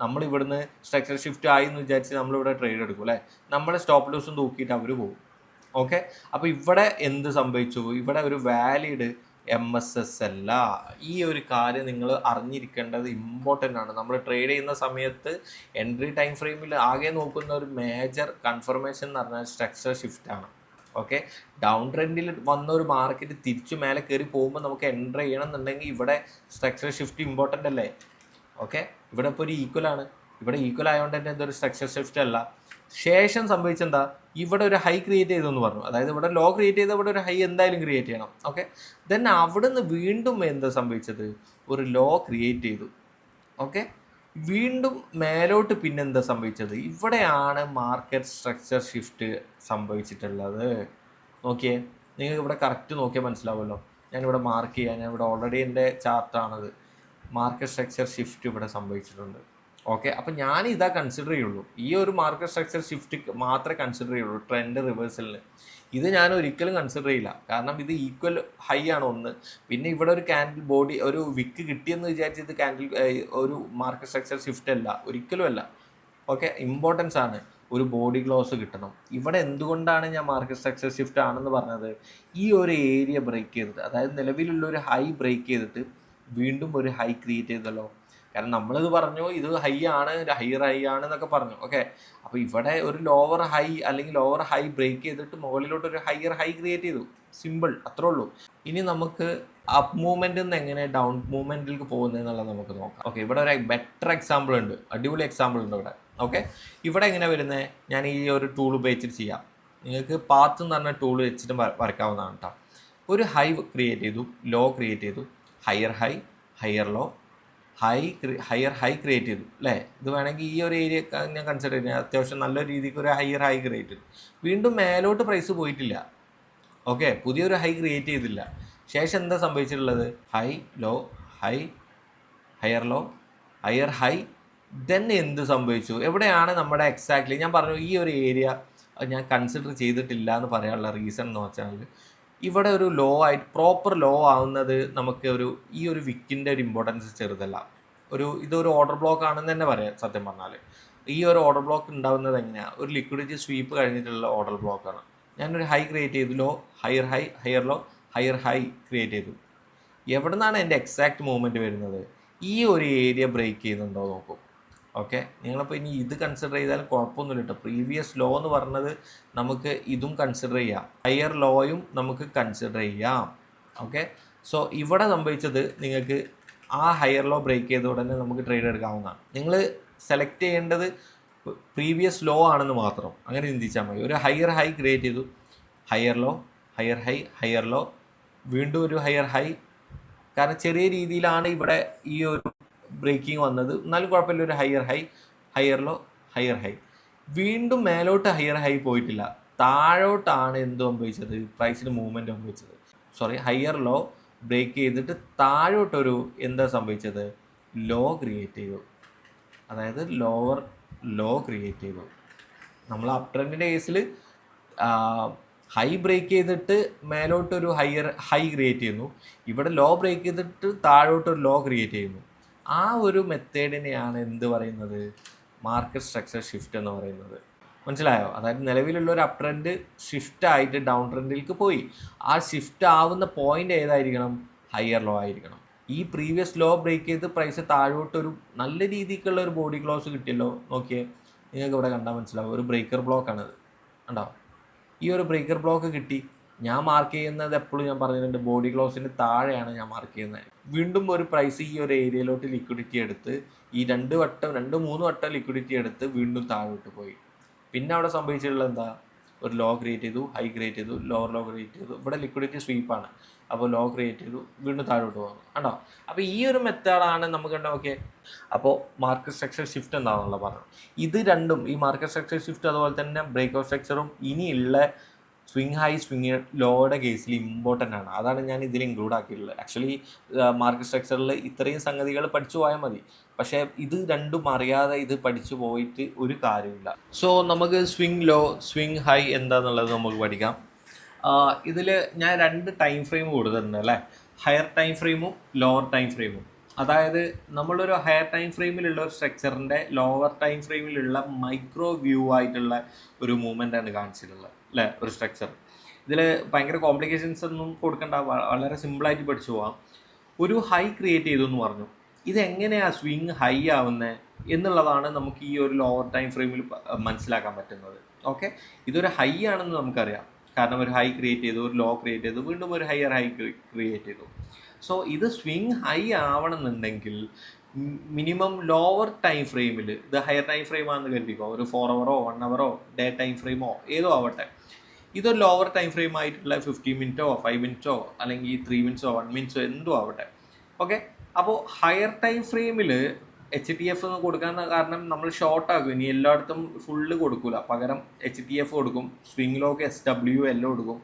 നമ്മളിവിടുന്ന് സ്ട്രക്ചർ ഷിഫ്റ്റ് ആയി എന്ന് വിചാരിച്ച് നമ്മളിവിടെ ട്രേഡ് എടുക്കും അല്ലേ? നമ്മുടെ സ്റ്റോപ്പ് ലോസും തൂക്കിയിട്ട് അവർ പോകും. ഓക്കെ, അപ്പോൾ ഇവിടെ എന്ത് സംഭവിച്ചു? ഇവിടെ ഒരു വാലിഡ് MSS അല്ല. ഈ ഒരു കാര്യം നിങ്ങൾ അറിഞ്ഞിരിക്കേണ്ടത് ഇമ്പോർട്ടൻ്റ് ആണ്. നമ്മൾ ട്രേഡ് ചെയ്യുന്ന സമയത്ത് എൻട്രി ടൈം ഫ്രെയിമിൽ ആകെ നോക്കുന്ന ഒരു മേജർ കൺഫർമേഷൻ എന്ന് പറഞ്ഞാൽ സ്ട്രക്ചർ ഷിഫ്റ്റ് ആണ്. ഓക്കെ, ഡൗൺ ട്രെൻഡിൽ വന്ന ഒരു മാർക്കറ്റ് തിരിച്ചു മേലെ കയറി പോകുമ്പോൾ നമുക്ക് എൻട്രി ചെയ്യണം എന്നുണ്ടെങ്കിൽ ഇവിടെ സ്ട്രക്ചർ ഷിഫ്റ്റ് ഇമ്പോർട്ടൻ്റ് അല്ലേ? ഓക്കെ, ഇവിടെ ഇപ്പോൾ ഒരു ഈക്വലാണ്. ഇവിടെ ഈക്വൽ ആയതുകൊണ്ട് തന്നെ ഇതൊരു സ്ട്രക്ചർ ഷിഫ്റ്റ് അല്ല. ശേഷം സംഭവിച്ചെന്താ? ഇവിടെ ഒരു ഹൈ ക്രിയേറ്റ് ചെയ്തെന്ന് പറഞ്ഞു. അതായത് ഇവിടെ ലോ ക്രിയേറ്റ് ചെയ്ത ഇവിടെ ഒരു ഹൈ എന്തായാലും ക്രിയേറ്റ് ചെയ്യണം. ഓക്കെ, ദെൻ അവിടെ നിന്ന് വീണ്ടും എന്താ സംഭവിച്ചത്? ഒരു ലോ ക്രിയേറ്റ് ചെയ്തു. ഓക്കെ, വീണ്ടും മേലോട്ട് പിന്നെന്താ സംഭവിച്ചത്? ഇവിടെയാണ് മാർക്കറ്റ് സ്ട്രക്ചർ ഷിഫ്റ്റ് സംഭവിച്ചിട്ടുള്ളത്. നോക്കിയേ, നിങ്ങൾക്ക് ഇവിടെ കറക്റ്റ് നോക്കിയാൽ മനസ്സിലാവുമല്ലോ. ഞാനിവിടെ മാർക്ക് ചെയ്യാം. ഞാൻ ഇവിടെ ഓൾറെഡി എൻ്റെ ചാർട്ടാണത്. മാർക്കറ്റ് സ്ട്രക്ചർ ഷിഫ്റ്റ് ഇവിടെ സംഭവിച്ചിട്ടുണ്ട്. ഓക്കെ, അപ്പം ഞാൻ ഇതാ കൺസിഡർ ചെയ്യുള്ളൂ. ഈ ഒരു മാർക്കറ്റ് സ്ട്രക്ചർ ഷിഫ്റ്റ് മാത്രമേ കൺസിഡർ ചെയ്യുള്ളൂ ട്രെൻഡ് റിവേഴ്സലിന്. ഇത് ഞാൻ ഒരിക്കലും കൺസിഡർ ചെയ്യില്ല. കാരണം ഇത് ഈക്വൽ ഹൈ ആണ് ഒന്ന്. പിന്നെ ഇവിടെ ഒരു ക്യാൻഡിൽ ബോഡി ഒരു വിക്ക് കിട്ടിയെന്ന് വിചാരിച്ച് ഇത് ക്യാൻഡിൽ ഒരു മാർക്കറ്റ് സ്ട്രക്ചർ ഷിഫ്റ്റ് അല്ല, ഒരിക്കലും അല്ല. ഓക്കെ, ഇമ്പോർട്ടൻസ് ആണ്. ഒരു ബോഡി ക്ലോസ് കിട്ടണം. ഇവിടെ എന്തുകൊണ്ടാണ് ഞാൻ മാർക്കറ്റ് സ്ട്രക്ചർ ഷിഫ്റ്റ് ആണെന്ന് പറഞ്ഞത്? ഈ ഒരു ഏരിയ ബ്രേക്ക് ചെയ്തിട്ട്, അതായത് നിലവിലുള്ള ഒരു ഹൈ ബ്രേക്ക് ചെയ്തിട്ട് വീണ്ടും ഒരു ഹൈ ക്രിയേറ്റ് ചെയ്തല്ലോ. കാരണം നമ്മളിത് പറഞ്ഞു ഇത് ഹൈ ആണ്, ഹൈ ആണെന്നൊക്കെ പറഞ്ഞു. ഓക്കെ, അപ്പോൾ ഇവിടെ ഒരു ലോവർ ഹൈ അല്ലെങ്കിൽ ലോവർ ഹൈ ബ്രേക്ക് ചെയ്തിട്ട് മുകളിലോട്ട് ഒരു ഹയർ ഹൈ ക്രിയേറ്റ് ചെയ്തു. സിമ്പിൾ, അത്രേ ഉള്ളൂ. ഇനി നമുക്ക് അപ്പ് മൂവ്മെൻറ്റിൽ നിന്ന് എങ്ങനെ ഡൗൺ മൂവ്മെൻറ്റിലേക്ക് പോകുന്നത് എന്നുള്ളത് നമുക്ക് നോക്കാം. ഓക്കെ, ഇവിടെ ഒരു ബെറ്റർ എക്സാമ്പിൾ ഉണ്ട്, അടിപൊളി എക്സാമ്പിൾ ഉണ്ട് ഇവിടെ. ഓക്കെ, ഇവിടെ എങ്ങനെ വരുന്നത്, ഞാൻ ഈ ഒരു ടൂൾ ഉപയോഗിച്ചിട്ട് ചെയ്യാം. നിങ്ങൾക്ക് പാത്ത് എന്ന് പറഞ്ഞ ടൂൾ വെച്ചിട്ട് വരയ്ക്കാവുന്നതാണ് കേട്ടോ. ഒരു ഹൈ ക്രിയേറ്റ് ചെയ്തു, ലോ ക്രിയേറ്റ് ചെയ്തു, higher high, higher low, higher high create ചെയ്തു അല്ലേ. ഇത് വേണമെങ്കിൽ ഈ ഒരു ഏരിയ ഞാൻ കൺസിഡർ ചെയ്യുന്നത് അത്യാവശ്യം നല്ല രീതിക്ക് ഒരു ഹയർ ഹൈ ക്രിയേറ്റ് ചെയ്തു. വീണ്ടും മേലോട്ട് പ്രൈസ് പോയിട്ടില്ല. ഓക്കെ, പുതിയൊരു ഹൈ ക്രിയേറ്റ് ചെയ്തില്ല. ശേഷം എന്താ സംഭവിച്ചിട്ടുള്ളത്, high low, high, higher low, higher high. Then എന്ത് സംഭവിച്ചു, എവിടെയാണ് നമ്മുടെ എക്സാക്ട്ലി ഞാൻ പറഞ്ഞു ഈ ഒരു ഏരിയ ഞാൻ കൺസിഡർ ചെയ്തിട്ടില്ല എന്ന് പറയാനുള്ള റീസൺ എന്ന് വെച്ചാൽ ഇവിടെ ഒരു ലോ ആയിട്ട് പ്രോപ്പർ ലോ ആവുന്നത് നമുക്ക് ഈ ഒരു വിക്കിൻ്റെ ഒരു ഇമ്പോർട്ടൻസ് ചെറുതല്ല. ഇതൊരു ഓർഡർ ബ്ലോക്ക് ആണെന്ന് തന്നെ പറയാം സത്യം പറഞ്ഞാൽ. ഈ ഒരു ഓർഡർ ബ്ലോക്ക് ഉണ്ടാകുന്നത് എങ്ങനെയാണ്, ഒരു ലിക്വിഡിറ്റി സ്വീപ്പ് കഴിഞ്ഞിട്ടുള്ള ഓർഡർ ബ്ലോക്കാണ്. ഞാനൊരു ഹൈ ക്രിയേറ്റ് ചെയ്തു, low, higher high, higher low, higher high create ചെയ്തു. എവിടെ നിന്നാണ് എൻ്റെ എക്സാക്റ്റ് മൂവ്മെൻറ്റ് വരുന്നത്, ഈ ഒരു ഏരിയ ബ്രേക്ക് ചെയ്യുന്നുണ്ടോ നോക്കും. ഓക്കെ, നിങ്ങളിപ്പോൾ ഇനി ഇത് കൺസിഡർ ചെയ്താൽ കുഴപ്പമൊന്നുമില്ല കേട്ടോ. പ്രീവിയസ് ലോ എന്ന് പറഞ്ഞത് നമുക്ക് ഇതും കൺസിഡർ ചെയ്യാം, ഹയർ ലോയും നമുക്ക് കൺസിഡർ ചെയ്യാം. ഓക്കെ, സോ ഇവിടെ സംഭവിച്ചത് നിങ്ങൾക്ക് ആ ഹയർ ലോ ബ്രേക്ക് ചെയ്ത ഉടനെ നമുക്ക് ട്രേഡ് എടുക്കാവുന്നതാണ്. നിങ്ങൾ സെലക്ട് ചെയ്യേണ്ടത് പ്രീവിയസ് ലോ ആണെന്ന് മാത്രം അങ്ങനെ ചിന്തിച്ചാൽ മതി. ഒരു ഹയർ ഹൈ ക്രിയേറ്റ് ചെയ്തു, higher low, higher high, higher low, വീണ്ടും ഒരു ഹയർ ഹൈ. കാരണം ചെറിയ രീതിയിലാണ് ഇവിടെ ഈ ഒരു ബ്രേക്കിംഗ് വന്നത്, എന്നാലും കുഴപ്പമില്ല. ഒരു higher high, higher low, higher high, വീണ്ടും മേലോട്ട് ഹയർ ഹൈ പോയിട്ടില്ല, താഴോട്ടാണ് എന്ത് സംഭവിച്ചത്, പ്രൈസിന് മൂവ്മെൻറ്റ് സംഭവിച്ചത്. ഹയർ ലോ ബ്രേക്ക് ചെയ്തിട്ട് താഴോട്ടൊരു എന്താ സംഭവിച്ചത്, ലോ ക്രിയേറ്റ് ചെയ്തു. അതായത് ലോവർ ലോ ക്രിയേറ്റ് ചെയ്തു. നമ്മൾ അപ് ട്രെൻഡിൻ്റെ കേസിൽ ഹൈ ബ്രേക്ക് ചെയ്തിട്ട് മേലോട്ടൊരു ഹയർ ഹൈ ക്രിയേറ്റ് ചെയ്യുന്നു, ഇവിടെ ലോ ബ്രേക്ക് ചെയ്തിട്ട് താഴോട്ടൊരു ലോ ക്രിയേറ്റ് ചെയ്യുന്നു. ആ ഒരു മെത്തേഡിനെയാണ് എന്ത് പറയുന്നത്, മാർക്കറ്റ് സ്ട്രക്ചർ ഷിഫ്റ്റ് എന്ന് പറയുന്നത്. മനസ്സിലായോ? അതായത് നിലവിലുള്ള ഒരു അപ് ട്രെൻഡ് ഷിഫ്റ്റ് ആയിട്ട് ഡൗൺ ട്രെൻഡിലേക്ക് പോയി. ആ ഷിഫ്റ്റ് ആവുന്ന പോയിന്റ് ഏതായിരിക്കണം, ഹയർ ലോ ആയിരിക്കണം. ഈ പ്രീവിയസ് ലോ ബ്രേക്ക് ചെയ്ത് പ്രൈസ് താഴോട്ടൊരു നല്ല രീതിക്കുള്ള ഒരു ബോഡി ക്ലോസ് കിട്ടിയല്ലോ. നോക്കിയേ, നിങ്ങൾക്ക് ഇവിടെ കണ്ടാൽ മനസ്സിലാവും, ഒരു ബ്രേക്കർ ബ്ലോക്കാണത്. കണ്ടോ, ഈ ഒരു ബ്രേക്കർ ബ്ലോക്ക് കിട്ടി. ഞാൻ മാർക്ക് ചെയ്യുന്നത് എപ്പോഴും ഞാൻ പറഞ്ഞിട്ടുണ്ട്, ബോഡി ക്ലോസിന് താഴെയാണ് ഞാൻ മാർക്ക് ചെയ്യുന്നത്. വീണ്ടും ഒരു പ്രൈസ് ഈ ഒരു ഏരിയയിലോട്ട് ലിക്വിഡിറ്റി എടുത്ത് ഈ 2-3 വട്ടം ലിക്വിഡിറ്റി എടുത്ത് വീണ്ടും താഴോട്ട് പോയി. പിന്നെ അവിടെ സംഭവിച്ചിട്ടുള്ളത് എന്താ, ഒരു ലോ ക്രിയേറ്റ് ചെയ്തു, ഹൈ ക്രിയേറ്റ് ചെയ്തു, ലോവർ ലോ ക്രിയേറ്റ് ചെയ്തു. ഇവിടെ ലിക്വിഡിറ്റി സ്വീപ്പാണ്, അപ്പോൾ ലോ ക്രിയേറ്റ് ചെയ്തു, വീണ്ടും താഴോട്ട് പോകുന്നു. കണ്ടോ, അപ്പോൾ ഈ ഒരു മെത്തേഡാണ് നമുക്ക് കണ്ടോ. ഓക്കെ, അപ്പോൾ മാർക്കറ്റ് സ്ട്രക്ചർ ഷിഫ്റ്റ് എന്താണെന്നുള്ള പറഞ്ഞു. ഇത് രണ്ടും, ഈ മാർക്കറ്റ് സ്ട്രക്ചർ ഷിഫ്റ്റ് അതുപോലെ തന്നെ ബ്രേക്ക് ഔട്ട് സ്ട്രക്ചറും ഇനിയുള്ള സ്വിങ് ഹൈ സ്വിങ് ലോയുടെ കേസിൽ ഇമ്പോർട്ടൻ്റ് ആണ്. അതാണ് ഞാൻ ഇതിൽ ഇൻക്ലൂഡ് ആക്കിയിട്ടുള്ളത്. ആക്ച്വലി മാർക്കറ്റ് സ്ട്രക്ചറിൽ ഇത്രയും സംഗതികൾ പഠിച്ചു പോയാൽ മതി, പക്ഷേ ഇത് രണ്ടും അറിയാതെ ഇത് പഠിച്ചു പോയിട്ട് ഒരു കാര്യമില്ല. സോ നമുക്ക് സ്വിങ് ലോ, സ്വിങ് ഹൈ എന്താണെന്നുള്ളത് നമുക്ക് പഠിക്കാം. ഇതിൽ ഞാൻ 2 ടൈം ഫ്രെയിം കൊടുത്തിട്ടുണ്ട് അല്ലേ, ഹയർ ടൈം ഫ്രെയിമും ലോവർ ടൈം ഫ്രെയിമും. അതായത് നമ്മളൊരു ഹയർ ടൈം ഫ്രെയിമിലുള്ള ഒരു സ്ട്രക്ചറിൻ്റെ ലോവർ ടൈം ഫ്രെയിമിലുള്ള മൈക്രോ വ്യൂ ആയിട്ടുള്ള ഒരു മൂവ്മെൻ്റാണ് കാണിച്ചിട്ടുള്ളത് അല്ലേ, ഒരു സ്ട്രക്ചർ. ഇതിൽ ഭയങ്കര കോംപ്ലിക്കേഷൻസ് ഒന്നും കൊടുക്കേണ്ട, വളരെ സിമ്പിളായിട്ട് പഠിച്ചു പോകാം. ഒരു ഹൈ ക്രിയേറ്റ് ചെയ്തു എന്ന് പറഞ്ഞു, ഇതെങ്ങനെയാണ് സ്വിങ് ഹൈ ആവുന്നത് എന്നുള്ളതാണ് നമുക്ക് ഈ ഒരു ലോവർ ടൈം ഫ്രെയിമിൽ മനസ്സിലാക്കാൻ പറ്റുന്നത്. ഓക്കെ, ഇതൊരു ഹൈ ആണെന്ന് നമുക്കറിയാം, കാരണം ഒരു ഹൈ ക്രിയേറ്റ് ചെയ്തു, ഒരു ലോ ക്രിയേറ്റ് ചെയ്തു, വീണ്ടും ഒരു ഹയർ ഹൈ ക്രിയേറ്റ് ചെയ്തു. സോ ഇത് സ്വിങ് ഹൈ ആവണമെന്നുണ്ടെങ്കിൽ മിനിമം ലോവർ ടൈം ഫ്രെയിമിൽ, ഇത് ഹയർ ടൈം ഫ്രെയിം ആണെന്ന് കരുതിക്കോ, ഒരു 4 hour 1 hour ഡേ ടൈം ഫ്രെയിമോ ഏതോ ആവട്ടെ, ഇതൊരു ലോവർ ടൈം ഫ്രെയിം ആയിട്ടുള്ള 15 minutes 5 minutes അല്ലെങ്കിൽ 3 minutes 1 minute എന്തോ ആവട്ടെ. ഓക്കെ, അപ്പോൾ ഹയർ ടൈം ഫ്രെയിമിൽ HTF എന്ന് കൊടുക്കാൻ കാരണം നമ്മൾ ഷോർട്ട് ആകും. ഇനി എല്ലായിടത്തും ഫുള്ള് കൊടുക്കില്ല, പകരം HTF കൊടുക്കും. സ്വിങ് ലോക്ക് SWL കൊടുക്കും,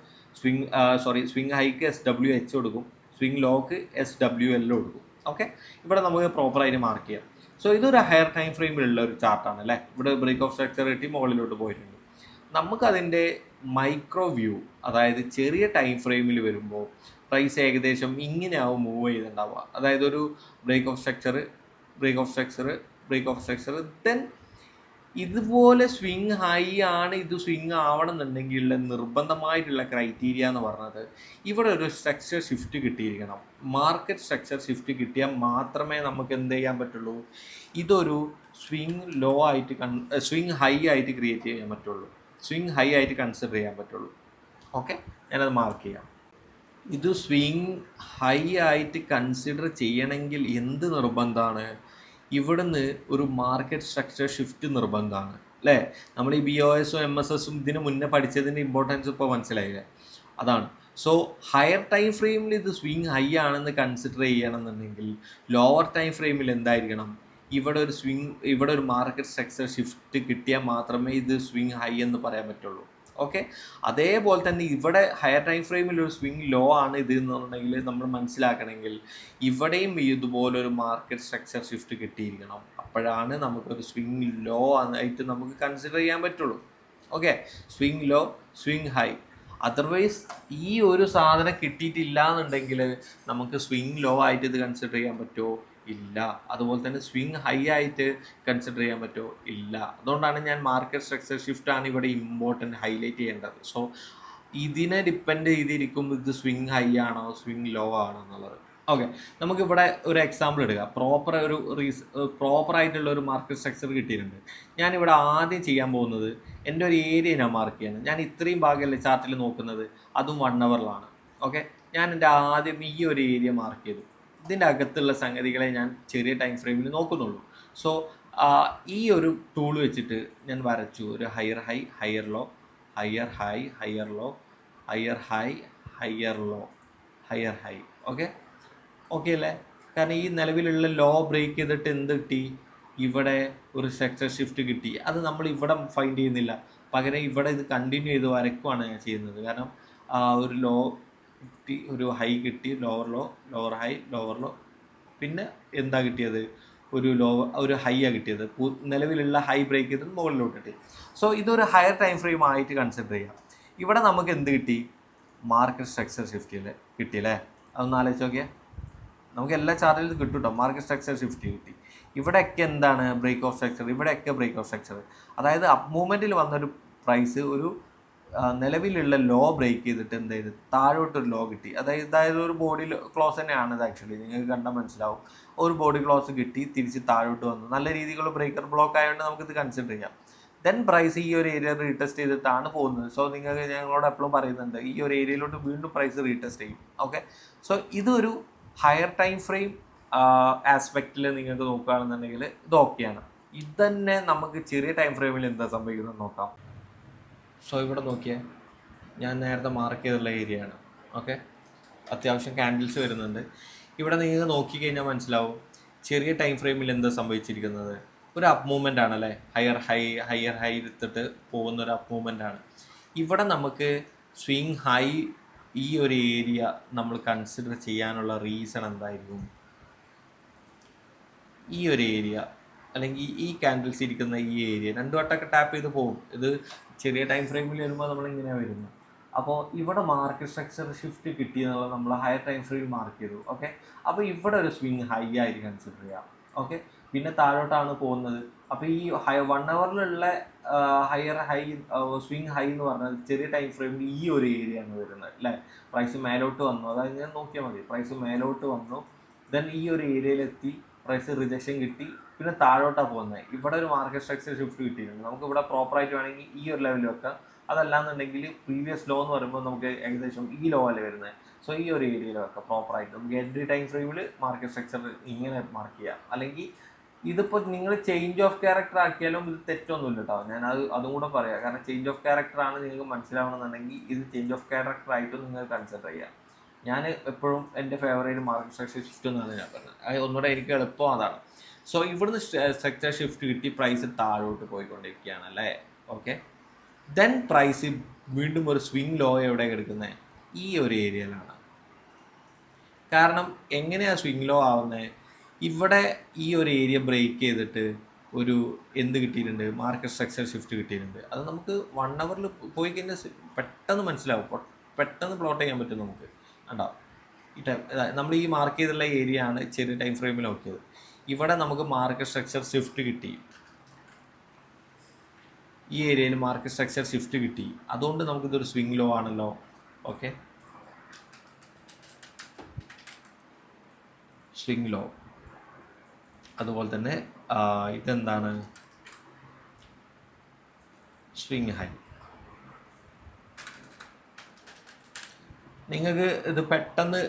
സ്വിങ് ഹൈക്ക് SWH കൊടുക്കും, സ്വിങ് ലോക്ക് SWL കൊടുക്കും. ഓക്കെ, ഇവിടെ നമുക്ക് പ്രോപ്പറായിട്ട് മാർക്ക് ചെയ്യാം. സോ ഇതൊരു ഹയർ ടൈം ഫ്രെയിമിലുള്ള ഒരു ചാർട്ടാണ് അല്ലേ. ഇവിടെ ബ്രേക്ക് ഓഫ് സ്ട്രക്ചർ കിട്ടി മുകളിലോട്ട് പോയിട്ടുണ്ട്. നമുക്കതിൻ്റെ മൈക്രോ വ്യൂ, അതായത് ചെറിയ ടൈം ഫ്രെയിമിൽ വരുമ്പോൾ പ്രൈസ് ഏകദേശം ഇങ്ങനെയാവും മൂവ് ചെയ്തിട്ടുണ്ടാവുക. അതായത് ഒരു ബ്രേക്ക് ഓഫ് സ്ട്രക്ചർ, ദെൻ ഇതുപോലെ സ്വിങ് ഹൈ ആണ്, ഇത് സ്വിങ് ആവണമെന്നുണ്ടെങ്കിൽ നിർബന്ധമായിട്ടുള്ള ക്രൈറ്റീരിയ എന്ന് പറഞ്ഞത് ഇവിടെ ഒരു സ്ട്രക്ചർ ഷിഫ്റ്റ് കിട്ടിയിരിക്കണം. മാർക്കറ്റ് സ്ട്രക്ചർ ഷിഫ്റ്റ് കിട്ടിയാൽ മാത്രമേ നമുക്ക് എന്ത് ചെയ്യാൻ പറ്റുള്ളൂ, ഇതൊരു സ്വിങ് ലോ ആയിട്ട് സ്വിങ് ഹൈ ആയിട്ട് ക്രിയേറ്റ് ചെയ്യാൻ പറ്റുള്ളൂ, സ്വിങ് ഹൈ ആയിട്ട് കൺസിഡർ ചെയ്യാൻ പറ്റുള്ളൂ. ഓക്കെ, ഞാനത് മാർക്ക് ചെയ്യാം. ഇത് സ്വിങ് ഹൈ ആയിട്ട് കൺസിഡർ ചെയ്യണമെങ്കിൽ എന്ത് നിർബന്ധമാണ്? ഇവിടുന്ന് ഒരു മാർക്കറ്റ് സ്ട്രക്ചർ ഷിഫ്റ്റ് നിർബന്ധമാണ് അല്ലേ? നമ്മൾ ഈ BOSും MSSും ഇതിന് മുന്നേ പഠിച്ചതിൻ്റെ ഇമ്പോർട്ടൻസ് ഇപ്പോൾ മനസ്സിലായില്ലേ? അതാണ്. സോ ഹയർ ടൈം ഫ്രെയിമിൽ ഇത് സ്വിങ് ഹൈ ആണെന്ന് കൺസിഡർ ചെയ്യണമെന്നുണ്ടെങ്കിൽ ലോവർ ടൈം ഫ്രെയിമിൽ എന്തായിരിക്കണം? ഇവിടെ ഒരു മാർക്കറ്റ് സ്ട്രക്ചർ ഷിഫ്റ്റ് കിട്ടിയാൽ മാത്രമേ ഇത് സ്വിങ് ഹൈ എന്ന് പറയാൻ പറ്റുള്ളൂ. ഓക്കെ, അതേപോലെ തന്നെ ഇവിടെ ഹയർ ടൈം ഫ്രെയിമിൽ ഒരു സ്വിങ് ലോ ആണ് ഇത് എന്നുണ്ടെങ്കിൽ നമ്മൾ മനസ്സിലാക്കണമെങ്കിൽ ഇവിടെയും ഇതുപോലൊരു മാർക്കറ്റ് സ്ട്രക്ചർ ഷിഫ്റ്റ് കിട്ടിയിരിക്കണം. അപ്പോഴാണ് നമുക്കൊരു സ്വിങ് ലോ ആയിട്ട് നമുക്ക് കൺസിഡർ ചെയ്യാൻ പറ്റുള്ളൂ. Okay, swing low, swing high. Otherwise ഈ ഒരു സാധനം കിട്ടിയിട്ടില്ല എന്നുണ്ടെങ്കിൽ നമുക്ക് സ്വിങ് ലോ ആയിട്ട് ഇത് കൺസിഡർ ചെയ്യാൻ പറ്റുമോ? ഇല്ല. അതുപോലെ തന്നെ സ്വിങ് ഹൈ ആയിട്ട് കൺസിഡർ ചെയ്യാൻ പറ്റുമോ? ഇല്ല. അതുകൊണ്ടാണ് ഞാൻ മാർക്കറ്റ് സ്ട്രക്ചർ ഷിഫ്റ്റ് ആണ് ഇവിടെ ഇമ്പോർട്ടൻറ്റ് ഹൈലൈറ്റ് ചെയ്യേണ്ടത്. സോ ഇതിനെ ഡിപ്പെൻഡ് ചെയ്തിരിക്കും ഇത് സ്വിങ് ഹൈ ആണോ സ്വിങ് ലോ ആണോ എന്നുള്ളത്. ഓക്കെ, നമുക്കിവിടെ ഒരു എക്സാമ്പിൾ എടുക്കാം. പ്രോപ്പറായിട്ടുള്ള ഒരു മാർക്കറ്റ് സ്ട്രക്ചർ കിട്ടിയിട്ടുണ്ട്. ഞാനിവിടെ ആദ്യം ചെയ്യാൻ പോകുന്നത് എൻ്റെ ഒരു ഏരിയ ഞാൻ മാർക്ക് ചെയ്യണം. ഞാൻ ഇത്രയും ഭാഗമല്ലേ ചാർട്ടിൽ നോക്കുന്നത്, അതും 1 അവറിലാണ്. ഓക്കെ, ഞാൻ എൻ്റെ ആദ്യം ഈ ഒരു ഏരിയ മാർക്ക് ചെയ്തു. ഇതിൻ്റെ അകത്തുള്ള സംഗതികളെ ഞാൻ ചെറിയ ടൈം ഫ്രെയിമിൽ നോക്കുന്നുള്ളൂ. സോ ഈ ഒരു ടൂൾ വെച്ചിട്ട് ഞാൻ വരച്ചു ഒരു higher high, higher low, higher high, higher low, higher high, higher low, higher high. Okay അല്ലേ? കാരണം ഈ നിലവിലുള്ള ലോ ബ്രേക്ക് ചെയ്തിട്ട് എന്ത് കിട്ടി? ഇവിടെ ഒരു സ്ട്രക്ചർ ഷിഫ്റ്റ് കിട്ടി. അത് നമ്മൾ ഇവിടെ ഫൈൻഡ് ചെയ്യുന്നില്ല, പകരം ഇവിടെ ഇത് കണ്ടിന്യൂ ചെയ്ത് വരക്കുവാണ് ഞാൻ ചെയ്യുന്നത്. കാരണം ഒരു ലോ കിട്ടി, ഒരു ഹൈ കിട്ടി, lower low, lower high, lower low, പിന്നെ എന്താ കിട്ടിയത്? ഒരു ഹൈയാണ് കിട്ടിയത്. നിലവിലുള്ള ഹൈ ബ്രേക്ക് ചെയ്തിട്ട് മുകളിലോട്ട് കിട്ടി. സോ ഇതൊരു ഹയർ ടൈം ഫ്രെയിം ആയിട്ട് കൺസിഡർ ചെയ്യാം. ഇവിടെ നമുക്ക് എന്ത് കിട്ടി? മാർക്കറ്റ് സ്ട്രക്ചർ ഷിഫ്റ്റ് കിട്ടിയല്ലേ? അതൊന്ന് ആലോചിച്ച് നോക്കിയാൽ നമുക്ക് എല്ലാ ചാർട്ടിലും കിട്ടും കേട്ടോ. മാർക്കറ്റ് സ്ട്രക്ചർ ഷിഫ്റ്റ് കിട്ടി. ഇവിടെയൊക്കെ എന്താണ്? Break of structure. ഇവിടെയൊക്കെ ബ്രേക്ക് ഓഫ് സ്ട്രക്ചർ. അതായത് അപ്പ് മൂവ്മെൻറ്റിൽ വന്നൊരു പ്രൈസ് ഒരു നിലവിലുള്ള ലോ ബ്രേക്ക് ചെയ്തിട്ട് എന്ത് ചെയ്ത് താഴോട്ടൊരു ലോ കിട്ടി. അതായത് ഒരു ബോഡി ക്ലോസ് തന്നെയാണ് ഇത്. ആക്ച്വലി നിങ്ങൾക്ക് കണ്ടാൽ മനസ്സിലാവും. ഒരു ബോഡി ക്ലോസ് കിട്ടി, തിരിച്ച് താഴോട്ട് വന്നു. നല്ല രീതിക്കുള്ള ബ്രേക്കർ ബ്ലോക്ക് ആയതുകൊണ്ട് നമുക്കിത് കൺസിഡർ ചെയ്യാം. ദെൻ പ്രൈസ് ഈ ഒരു ഏരിയ റീടെസ്റ്റ് ചെയ്തിട്ടാണ് പോകുന്നത്. സോ നിങ്ങൾക്ക് ഞങ്ങളോട് എപ്പോഴും പറയുന്നുണ്ട് ഈ ഒരു ഏരിയയിലോട്ട് വീണ്ടും പ്രൈസ് റീടെസ്റ്റ് ചെയ്യും. ഓക്കെ, സോ ഇതൊരു ഹയർ ടൈം ഫ്രെയിം ആസ്പെക്റ്റിൽ നിങ്ങൾക്ക് നോക്കുകയാണെന്നുണ്ടെങ്കിൽ ഇത് ഓക്കെയാണ്. ഇത് തന്നെ നമുക്ക് ചെറിയ ടൈം ഫ്രെയിമിൽ എന്താ സംഭവിക്കുന്നത് നോക്കാം. സോ ഇവിടെ നോക്കിയേ, ഞാൻ നേരത്തെ മാർക്ക് ചെയ്തിട്ടുള്ള ഏരിയ ആണ്. ഓക്കെ, അത്യാവശ്യം ക്യാൻഡിൽസ് വരുന്നുണ്ട്. ഇവിടെ നിങ്ങൾ നോക്കിക്കഴിഞ്ഞാൽ മനസ്സിലാവും ചെറിയ ടൈം ഫ്രെയിമിൽ എന്താ സംഭവിച്ചിരിക്കുന്നത്. ഒരു അപ്പ് മൂവ്മെൻ്റ് ആണല്ലേ, ഹയർ ഹൈ എടുത്തിട്ട് പോകുന്ന ഒരു അപ്പ് മൂവ്മെൻ്റ് ആണ്. ഇവിടെ നമുക്ക് സ്വിങ് ഹൈ ഈ ഒരു ഏരിയ നമ്മൾ കൺസിഡർ ചെയ്യാനുള്ള റീസൺ എന്തായിരിക്കും? ഈ ഒരു ഏരിയ അല്ലെങ്കിൽ ഈ ക്യാൻഡിൽസ് ഇരിക്കുന്ന ഈ ഏരിയ 2 വട്ടമൊക്കെ ടാപ്പ് ചെയ്ത് പോകും. ഇത് ചെറിയ ടൈം ഫ്രെയിമിൽ വരുമ്പോൾ നമ്മളിങ്ങനെയാണ് വരുന്നത്. അപ്പോൾ ഇവിടെ മാർക്കറ്റ് സ്ട്രക്ചർ ഷിഫ്റ്റ് കിട്ടി എന്നുള്ളത് നമ്മൾ ഹയർ ടൈം ഫ്രെയിമിൽ മാർക്ക് ചെയ്തു. ഓക്കെ, അപ്പോൾ ഇവിടെ ഒരു സ്വിങ് ഹൈ ആയിട്ട് കൺസിഡർ ചെയ്യാം. ഓക്കെ, പിന്നെ താഴോട്ടാണ് പോകുന്നത്. അപ്പോൾ ഈ 1 അവറിലുള്ള ഹയർ ഹൈ സ്വിങ് ഹൈ എന്ന് പറഞ്ഞാൽ ചെറിയ ടൈം ഫ്രെയിമിൽ ഈ ഒരു ഏരിയ ആണ് വരുന്നത് അല്ലേ? പ്രൈസ് മേലോട്ട് വന്നു, അതായത് ഞാൻ നോക്കിയാൽ മതി. പ്രൈസ് മേലോട്ട് വന്നു, ദെൻ ഈ ഒരു ഏരിയയിലെത്തി, പ്രൈസ് റിജക്ഷൻ കിട്ടി, പിന്നെ താഴോട്ടാണ് പോകുന്നത്. ഇവിടെ ഒരു മാർക്കറ്റ് സ്ട്രക്ചർ ഷിഫ്റ്റ് കിട്ടിയിട്ടുണ്ട്. നമുക്ക് ഇവിടെ പ്രോപ്പറായിട്ട് വേണമെങ്കിൽ ഈ ഒരു ലെവലിൽ വെക്കാം. അതല്ലാന്നുണ്ടെങ്കിൽ പ്രീവിയസ് ലോ എന്ന് പറയുമ്പോൾ നമുക്ക് ഏകദേശം ഈ ലോ അല്ലേ വരുന്നത്. സോ ഈ ഒരു ഏരിയയിൽ വെക്കാം പ്രോപ്പറായിട്ട്. നമുക്ക് എൻട്രി ടൈം ഫ്രെയിമിൽ മാർക്കറ്റ് സ്ട്രക്ചർ ഇങ്ങനെ മാർക്ക് ചെയ്യാം. അല്ലെങ്കിൽ ഇതിപ്പോൾ നിങ്ങൾ ചേഞ്ച് ഓഫ് ക്യാരക്ടർ ആക്കിയാലും ഇത് തെറ്റൊന്നുമില്ല കേട്ടോ. ഞാൻ അതും കൂടെ പറയാം. കാരണം ചേഞ്ച് ഓഫ് ക്യാരക്ടറാണ് നിങ്ങൾക്ക് മനസ്സിലാവണമെന്നുണ്ടെങ്കിൽ ഇത് ചേഞ്ച് ഓഫ് ക്യാരക്ടർ ആയിട്ടും നിങ്ങൾ കൺസിഡർ ചെയ്യാം. ഞാൻ എപ്പോഴും എൻ്റെ ഫേവറേറ്റ് മാർക്കറ്റ് സ്ട്രക്ചർ ഷിഫ്റ്റ് എന്നാണ് ഞാൻ പറഞ്ഞത്. ഒന്നുകൂടെ എനിക്ക് എളുപ്പം അതാണ്. സോ ഇവിടുന്ന് സ്ട്രക്ചർ ഷിഫ്റ്റ് കിട്ടി, പ്രൈസ് താഴോട്ട് പോയിക്കൊണ്ടിരിക്കുകയാണ് അല്ലേ? ഓക്കെ, ദെൻ പ്രൈസ് വീണ്ടും ഒരു സ്വിങ് ലോ എവിടെ എടുക്കുന്നത്? ഈ ഒരു ഏരിയയിലാണ്. കാരണം എങ്ങനെയാണ് സ്വിങ് ലോ ആവുന്നത്? ഇവിടെ ഈ ഒരു ഏരിയ ബ്രേക്ക് ചെയ്തിട്ട് ഒരു എന്ത് കിട്ടിയിട്ടുണ്ട്? മാർക്കറ്റ് സ്ട്രക്ചർ ഷിഫ്റ്റ് കിട്ടിയിട്ടുണ്ട്. അത് നമുക്ക് 1 അവറിൽ പോയി കഴിഞ്ഞാൽ പെട്ടെന്ന് മനസ്സിലാവും, പെട്ടെന്ന് പ്ലോട്ട് ചെയ്യാൻ പറ്റും നമുക്ക്. കണ്ടോ, ഈ ടൈം നമ്മൾ ഈ മാർക്ക് ചെയ്തിട്ടുള്ള ഏരിയ ആണ് ചെറിയ ടൈം ഫ്രെയിമിൽ നോക്കിയത്. ഇവിടെ നമുക്ക് മാർക്കറ്റ് സ്ട്രക്ചർ ഷിഫ്റ്റ് കിട്ടി, ഈ ഏരിയയിൽ മാർക്കറ്റ് സ്ട്രക്ചർ ഷിഫ്റ്റ് കിട്ടി. അതുകൊണ്ട് നമുക്കിതൊരു സ്വിങ് ലോ ആണല്ലോ. Okay, swing low. അതുപോലെ തന്നെ ഇതെന്താണ് സ്വിങ് ഹൈ. നിങ്ങൾക്ക് ഇത് പെട്ടെന്ന്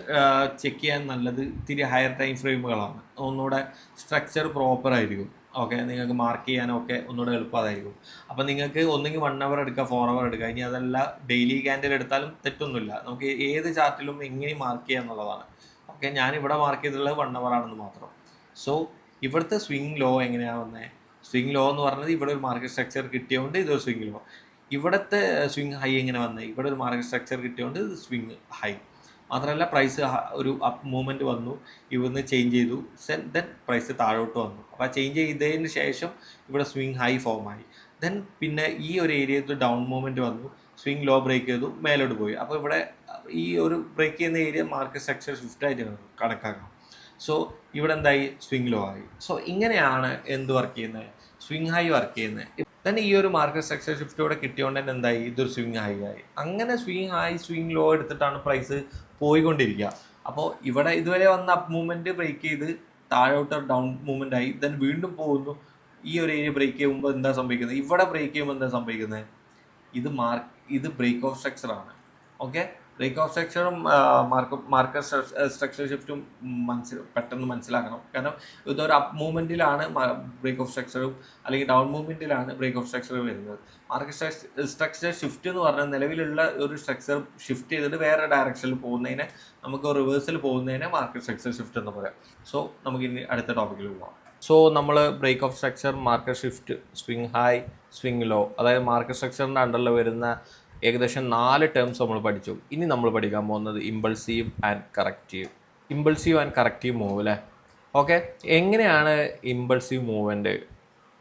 ചെക്ക് ചെയ്യാൻ നല്ലത് ഇത്തിരി ഹയർ ടൈം ഫ്രെയിമുകളാണ്. ഒന്നുകൂടെ സ്ട്രക്ചർ പ്രോപ്പർ ആയിരിക്കും. ഓക്കെ, നിങ്ങൾക്ക് മാർക്ക് ചെയ്യാനൊക്കെ ഒന്നുകൂടെ എളുപ്പമായിരിക്കും. അപ്പോൾ നിങ്ങൾക്ക് ഒന്നെങ്കിൽ 1 അവർ എടുക്കുക, 4 അവർ എടുക്കുക. ഇനി അതല്ല ഡെയിലി ക്യാൻഡിൽ എടുത്താലും തെറ്റൊന്നുമില്ല. നമുക്ക് ഏത് ചാർട്ടിലും എങ്ങനെ മാർക്ക് ചെയ്യുക എന്നുള്ളതാണ്. ഓക്കെ, ഞാനിവിടെ മാർക്ക് ചെയ്തിട്ടുള്ളത് 1 അവർ ആണെന്ന് മാത്രം. സോ ഇവിടുത്തെ സ്വിങ് ലോ എങ്ങനെയാണ് വന്നത്? സ്വിങ് ലോ എന്ന് പറഞ്ഞത് ഇവിടെ ഒരു മാർക്കറ്റ് സ്ട്രക്ചർ കിട്ടിയതുകൊണ്ട് ഇതൊരു സ്വിങ് ലോ. ഇവിടുത്തെ സ്വിങ് ഹൈ എങ്ങനെ വന്നത്? ഇവിടെ ഒരു മാർക്കറ്റ് സ്ട്രക്ചർ കിട്ടിയതുകൊണ്ട് ഇത് സ്വിങ് ഹൈ. മാത്രമല്ല പ്രൈസ് ഒരു അപ്പ് മൂവ്മെൻറ്റ് വന്നു, ഇവിടുന്ന് ചേഞ്ച് ചെയ്തു, ദെൻ പ്രൈസ് താഴോട്ട് വന്നു. അപ്പോൾ ചേഞ്ച് ചെയ്തതിന് ശേഷം ഇവിടെ സ്വിങ് ഹൈ ഫോമായി. ദെൻ പിന്നെ ഈ ഒരു ഏരിയയിൽ ഡൗൺ മൂവ്മെൻറ്റ് വന്നു, സ്വിങ് ലോ ബ്രേക്ക് ചെയ്തു, മേലോട്ട് പോയി. അപ്പോൾ ഇവിടെ ഈ ഒരു ബ്രേക്ക് ചെയ്യുന്ന ഏരിയ മാർക്കറ്റ് സ്ട്രക്ചർ ഷിഫ്റ്റ് ആയിട്ട് കണക്കാക്കാം. സോ ഇവിടെ എന്തായി? സ്വിങ് ലോ ആയി. സോ ഇങ്ങനെയാണ് എന്ത് വർക്ക് ചെയ്യുന്നത്? സ്വിങ് ഹൈ വർക്ക് ചെയ്യുന്നത്. തന്നെ ഈ ഒരു മാർക്കറ്റ് സ്ട്രക്ചർ ഷിഫ്റ്റോടെ കിട്ടിയോണ്ട് തന്നെ എന്തായി? ഇതൊരു സ്വിങ് ഹൈ ആയി. അങ്ങനെ സ്വിങ് ഹൈ സ്വിങ് ലോ എടുത്തിട്ടാണ് പ്രൈസ് പോയിക്കൊണ്ടിരിക്കുക. അപ്പോൾ ഇവിടെ ഇതുവരെ വന്ന അപ്പ് മൂവ്മെൻറ്റ് ബ്രേക്ക് ചെയ്ത് താഴോട്ട് ഡൗൺ മൂവ്മെൻ്റ് ആയി, ദെൻ വീണ്ടും പോകുന്നു. ഈ ഒരു ഏരിയ ബ്രേക്ക് ചെയ്യുമ്പോൾ എന്താ സംഭവിക്കുന്നത്? ഇവിടെ ബ്രേക്ക് ചെയ്യുമ്പോൾ എന്താ സംഭവിക്കുന്നത്? ഇത് ബ്രേക്ക് ഓഫ് സ്ട്രക്ചറാണ്. ഓക്കെ, ബ്രേക്ക് ഓഫ് സ്ട്രക്ചറും മാർക്കറ്റ് സ്ട്രക്ചർ ഷിഫ്റ്റും പെട്ടെന്ന് മനസ്സിലാക്കണം. കാരണം ഇതൊരു അപ്പ് മൂവ്മെൻറ്റിലാണ് ബ്രേക്ക് ഓഫ് സ്ട്രക്ചറും, അല്ലെങ്കിൽ ഡൗൺ മൂവ്മെൻറ്റിലാണ് ബ്രേക്ക് ഓഫ് സ്ട്രക്ചർ വരുന്നത്. മാർക്കറ്റ് സ്ട്രക്ചർ ഷിഫ്റ്റ് എന്ന് പറഞ്ഞാൽ നിലവിലുള്ള ഒരു സ്ട്രക്ചർ ഷിഫ്റ്റ് ചെയ്തിട്ട് വേറെ ഡയറക്ഷനിൽ പോകുന്നതിനെ, നമുക്ക് റിവേഴ്സിൽ പോകുന്നതിനെ മാർക്കറ്റ് സ്ട്രക്ചർ ഷിഫ്റ്റ് എന്ന് പറയാം. സോ നമുക്ക് ഇനി അടുത്ത ടോപ്പിക്കിൽ പോകാം. സോ നമ്മൾ break of structure, market shift, swing high, swing low, അതായത് മാർക്കറ്റ് സ്ട്രക്ചറിൻ്റെ അണ്ടറിൽ വരുന്ന ഏകദേശം 4 ടേംസ് നമ്മൾ പഠിച്ചു. ഇനി നമ്മൾ പഠിക്കാൻ പോകുന്നത് impulsive and corrective. Impulsive and corrective move അല്ലേ? ഓക്കെ, എങ്ങനെയാണ് ഇമ്പൾസീവ് മൂവ്മെൻറ്റ്,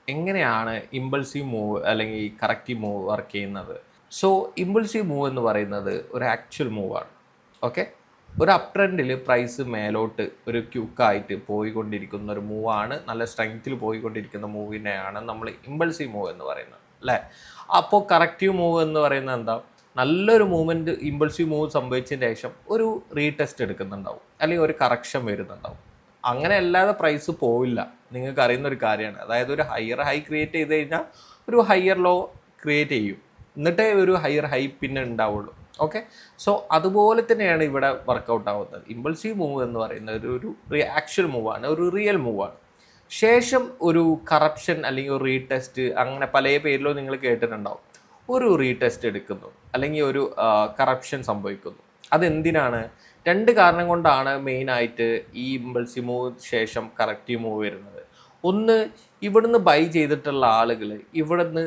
എങ്ങനെയാണ് ഇമ്പൾസീവ് മൂവ് അല്ലെങ്കിൽ കറക്റ്റീവ് മൂവ് വർക്ക് ചെയ്യുന്നത്? സോ ഇമ്പൾസീവ് മൂവ് എന്ന് പറയുന്നത് ഒരു ആക്ച്വൽ മൂവാണ്. ഓക്കെ, ഒരു അപ് ട്രെൻഡിൽ പ്രൈസ് മേലോട്ട് ഒരു ക്യുക്കായിട്ട് പോയിക്കൊണ്ടിരിക്കുന്ന ഒരു മൂവാണ്, നല്ല സ്ട്രെങ്ത്തിൽ പോയിക്കൊണ്ടിരിക്കുന്ന മൂവിനെയാണ് നമ്മൾ ഇമ്പൾസീവ് മൂവ് എന്ന് പറയുന്നത് അല്ലേ? അപ്പോൾ കറക്റ്റീവ് മൂവ് എന്ന് പറയുന്നത് എന്താ? നല്ലൊരു മൂവ്മെൻറ്റ് ഇമ്പൾസീവ് മൂവ് സംഭവിച്ചതിന് ശേഷം ഒരു റീടെസ്റ്റ് എടുക്കുന്നുണ്ടാവും, അല്ലെങ്കിൽ ഒരു കറക്ഷൻ വരുന്നുണ്ടാവും. അങ്ങനെ അല്ലാതെ പ്രൈസ് പോവില്ല. നിങ്ങൾക്ക് അറിയുന്ന ഒരു കാര്യമാണ്. അതായത് ഒരു ഹയർ ഹൈ ക്രിയേറ്റ് ചെയ്ത് കഴിഞ്ഞാൽ ഒരു ഹയർ ലോ ക്രിയേറ്റ് ചെയ്യും, എന്നിട്ടേ ഒരു ഹയർ ഹൈ പിന്നെ ഉണ്ടാവുള്ളൂ. ഓക്കെ, സോ അതുപോലെ തന്നെയാണ് ഇവിടെ വർക്കൗട്ട് ആവുന്നത്. ഇമ്പൾസീവ് മൂവ് എന്ന് പറയുന്നത് ഒരു ആക്ച്വൽ മൂവാണ്, ഒരു റിയൽ മൂവാണ്. ശേഷം ഒരു കറപ്ഷൻ അല്ലെങ്കിൽ ഒരു റീടെസ്റ്റ്, അങ്ങനെ പല പേരിലോ നിങ്ങൾ കേട്ടിട്ടുണ്ടാവും. ഒരു റീടെസ്റ്റ് എടുക്കുന്നു അല്ലെങ്കിൽ ഒരു കറപ്ഷൻ സംഭവിക്കുന്നു. അതെന്തിനാണ്? 2 കാരണം കൊണ്ടാണ് മെയിനായിട്ട് ഈ ഇമ്പൾസീവ് മൂവ് ശേഷം കറക്റ്റീവ് മൂവ് വരുന്നത്. ഒന്ന്, ഇവിടുന്ന് ബൈ ചെയ്തിട്ടുള്ള ആളുകൾ ഇവിടുന്ന്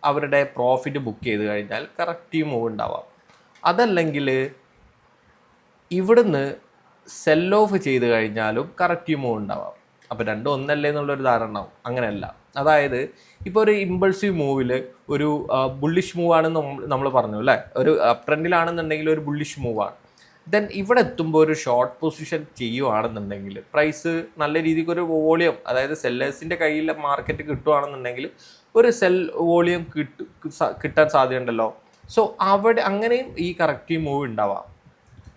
അവരുടെ പ്രോഫിറ്റ് ബുക്ക് ചെയ്ത് കഴിഞ്ഞാൽ കറക്റ്റീവ് മൂവ് ഉണ്ടാവാം. അതല്ലെങ്കിൽ ഇവിടുന്ന് സെൽ ഓഫ് ചെയ്ത് കഴിഞ്ഞാലും കറക്റ്റീവ് മൂവ് ഉണ്ടാവാം. അപ്പോൾ രണ്ടും ഒന്നല്ലേ എന്നുള്ളൊരു ധാരണ ഉണ്ടാവും. അങ്ങനെയല്ല. അതായത് ഇപ്പോൾ ഒരു ഇമ്പൾസീവ് മൂവിൽ ഒരു ബുള്ളിഷ് മൂവാണെന്ന് നമ്മൾ പറഞ്ഞു അല്ലേ? ഒരു അപ് ട്രെൻഡിലാണെന്നുണ്ടെങ്കിൽ ഒരു ബുള്ളിഷ് മൂവാണ്. ദെൻ ഇവിടെ എത്തുമ്പോൾ ഒരു ഷോർട്ട് പൊസിഷൻ ചെയ്യുകയാണെന്നുണ്ടെങ്കിൽ പ്രൈസ് നല്ല രീതിക്ക് ഒരു വോളിയം, അതായത് സെല്ലേഴ്സിൻ്റെ കയ്യിൽ മാർക്കറ്റ് കിട്ടുകയാണെന്നുണ്ടെങ്കിൽ ഒരു സെൽ വോളിയം കിട്ടാൻ സാധ്യതയുണ്ടല്ലോ. സോ അവിടെ അങ്ങനെയും ഈ കറക്റ്റീവ് മൂവ് ഉണ്ടാവാം.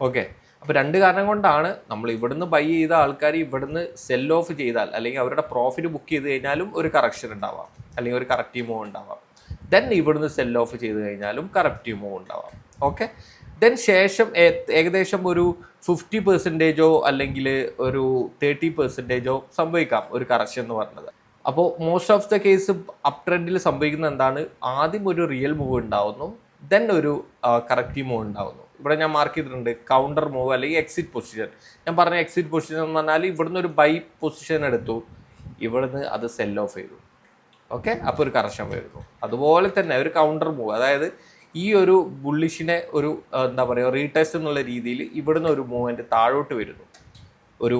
ഓക്കെ, അപ്പോൾ 2 കാരണം കൊണ്ടാണ് നമ്മൾ ഇവിടുന്ന് ബൈ ചെയ്ത ആൾക്കാർ ഇവിടുന്ന് സെൽ ഓഫ് ചെയ്താൽ, അല്ലെങ്കിൽ അവരുടെ പ്രോഫിറ്റ് ബുക്ക് ചെയ്ത് കഴിഞ്ഞാലും ഒരു കറക്ഷൻ ഉണ്ടാവാം, അല്ലെങ്കിൽ ഒരു കറക്റ്റീവ് മൂവ് ഉണ്ടാവാം. ദെൻ ഇവിടുന്ന് സെൽ ഓഫ് ചെയ്ത് കഴിഞ്ഞാലും കറക്റ്റീവ് മൂവ് ഉണ്ടാവാം. ഓക്കെ, ദെൻ ശേഷം ഏകദേശം ഒരു 50% അല്ലെങ്കിൽ ഒരു 30% സംഭവിക്കാം ഒരു കറക്ഷൻ എന്ന് പറഞ്ഞത്. അപ്പോൾ most of the case up ട്രെൻഡിൽ സംഭവിക്കുന്നത് എന്താണ്? ആദ്യം ഒരു റിയൽ മൂവ് ഉണ്ടാവുന്നു, ദെൻ ഒരു കറക്റ്റീവ് മൂവ് ഉണ്ടാവുന്നു. ഇവിടെ ഞാൻ മാർക്ക് ചെയ്തിട്ടുണ്ട് കൗണ്ടർ മൂവ് അല്ലെങ്കിൽ എക്സിറ്റ് പൊസിഷൻ. ഞാൻ പറഞ്ഞ എക്സിറ്റ് പൊസിഷൻ എന്ന് പറഞ്ഞാൽ ഇവിടുന്ന് ഒരു ബൈ പൊസിഷൻ എടുത്തു, ഇവിടുന്ന് അത് സെൽ ഓഫ് ചെയ്തു. ഓക്കെ, അപ്പോൾ ഒരു കറക്ഷൻ വരുന്നു. അതുപോലെ തന്നെ ഒരു കൗണ്ടർ മൂവ്, അതായത് ഈ ഒരു ബുള്ളിഷിനെ ഒരു എന്താ പറയുക റീടെസ്റ്റ് എന്നുള്ള രീതിയിൽ ഇവിടുന്ന് ഒരു മൂവ്മെൻറ്റ് താഴോട്ട് വരുന്നു, ഒരു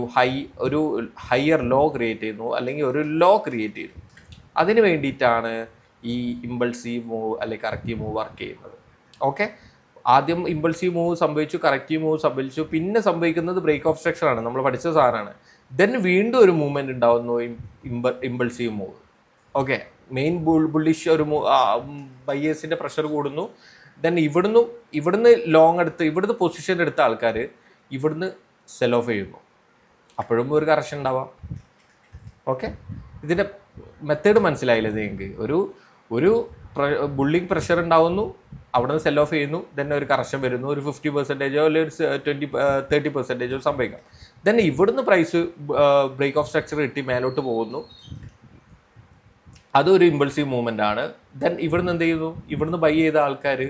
ഹയർ ലോ ക്രിയേറ്റ് ചെയ്യുന്നു, അല്ലെങ്കിൽ ഒരു ലോ ക്രിയേറ്റ് ചെയ്യുന്നു. അതിന് വേണ്ടിയിട്ടാണ് ഈ ഇമ്പൾസീവ് മൂവ് അല്ലെങ്കിൽ കറക്റ്റീവ് മൂവ് വർക്ക് ചെയ്യുന്നത്. ഓക്കെ, ആദ്യം ഇമ്പൾസീവ് മൂവ് സംഭവിച്ചു, കറക്റ്റീവ് മൂവ് സംഭവിച്ചു, പിന്നെ സംഭവിക്കുന്നത് ബ്രേക്ക് ഓഫ് സ്ട്രക്ചറാണ്, നമ്മൾ പഠിച്ച സാധനമാണ്. ദെൻ വീണ്ടും ഒരു മൂവ്മെൻറ്റ് ഉണ്ടാവുന്നു, impulsive move. Okay, main bullish ഒരു ബയേഴ്സിൻ്റെ പ്രഷർ കൂടുന്നു. ദെൻ ഇവിടുന്ന് ലോങ് എടുത്ത് ഇവിടുന്ന് പൊസിഷൻ എടുത്ത ആൾക്കാർ ഇവിടുന്ന് സെൽ ഓഫ് ചെയ്യുന്നു, അപ്പോഴും ഒരു കറക്ഷൻ ഉണ്ടാവാം. ഓക്കെ, ഇതിൻ്റെ മെത്തേഡ് മനസ്സിലായില്ലേ നിങ്ങൾക്ക്? ഒരു ബുള്ളിങ് പ്രഷർ ഉണ്ടാവുന്നു, അവിടെ നിന്ന് സെൽ ഓഫ് ചെയ്യുന്നു, ദെൻ ഒരു കറക്ഷൻ വരുന്നു, ഒരു 50% അല്ലെങ്കിൽ ഒരു 30% സംഭവിക്കാം. ദെൻ ഇവിടുന്ന് പ്രൈസ് ബ്രേക്ക് ഓഫ് സ്ട്രക്ചർ കിട്ടി മേലോട്ട് പോകുന്നു, അതൊരു ഇമ്പൾസീവ് മൂവ്മെൻ്റ് ആണ്. ദെൻ ഇവിടുന്ന് എന്ത് ചെയ്യുന്നു? ഇവിടുന്ന് ബൈ ചെയ്ത ആൾക്കാർ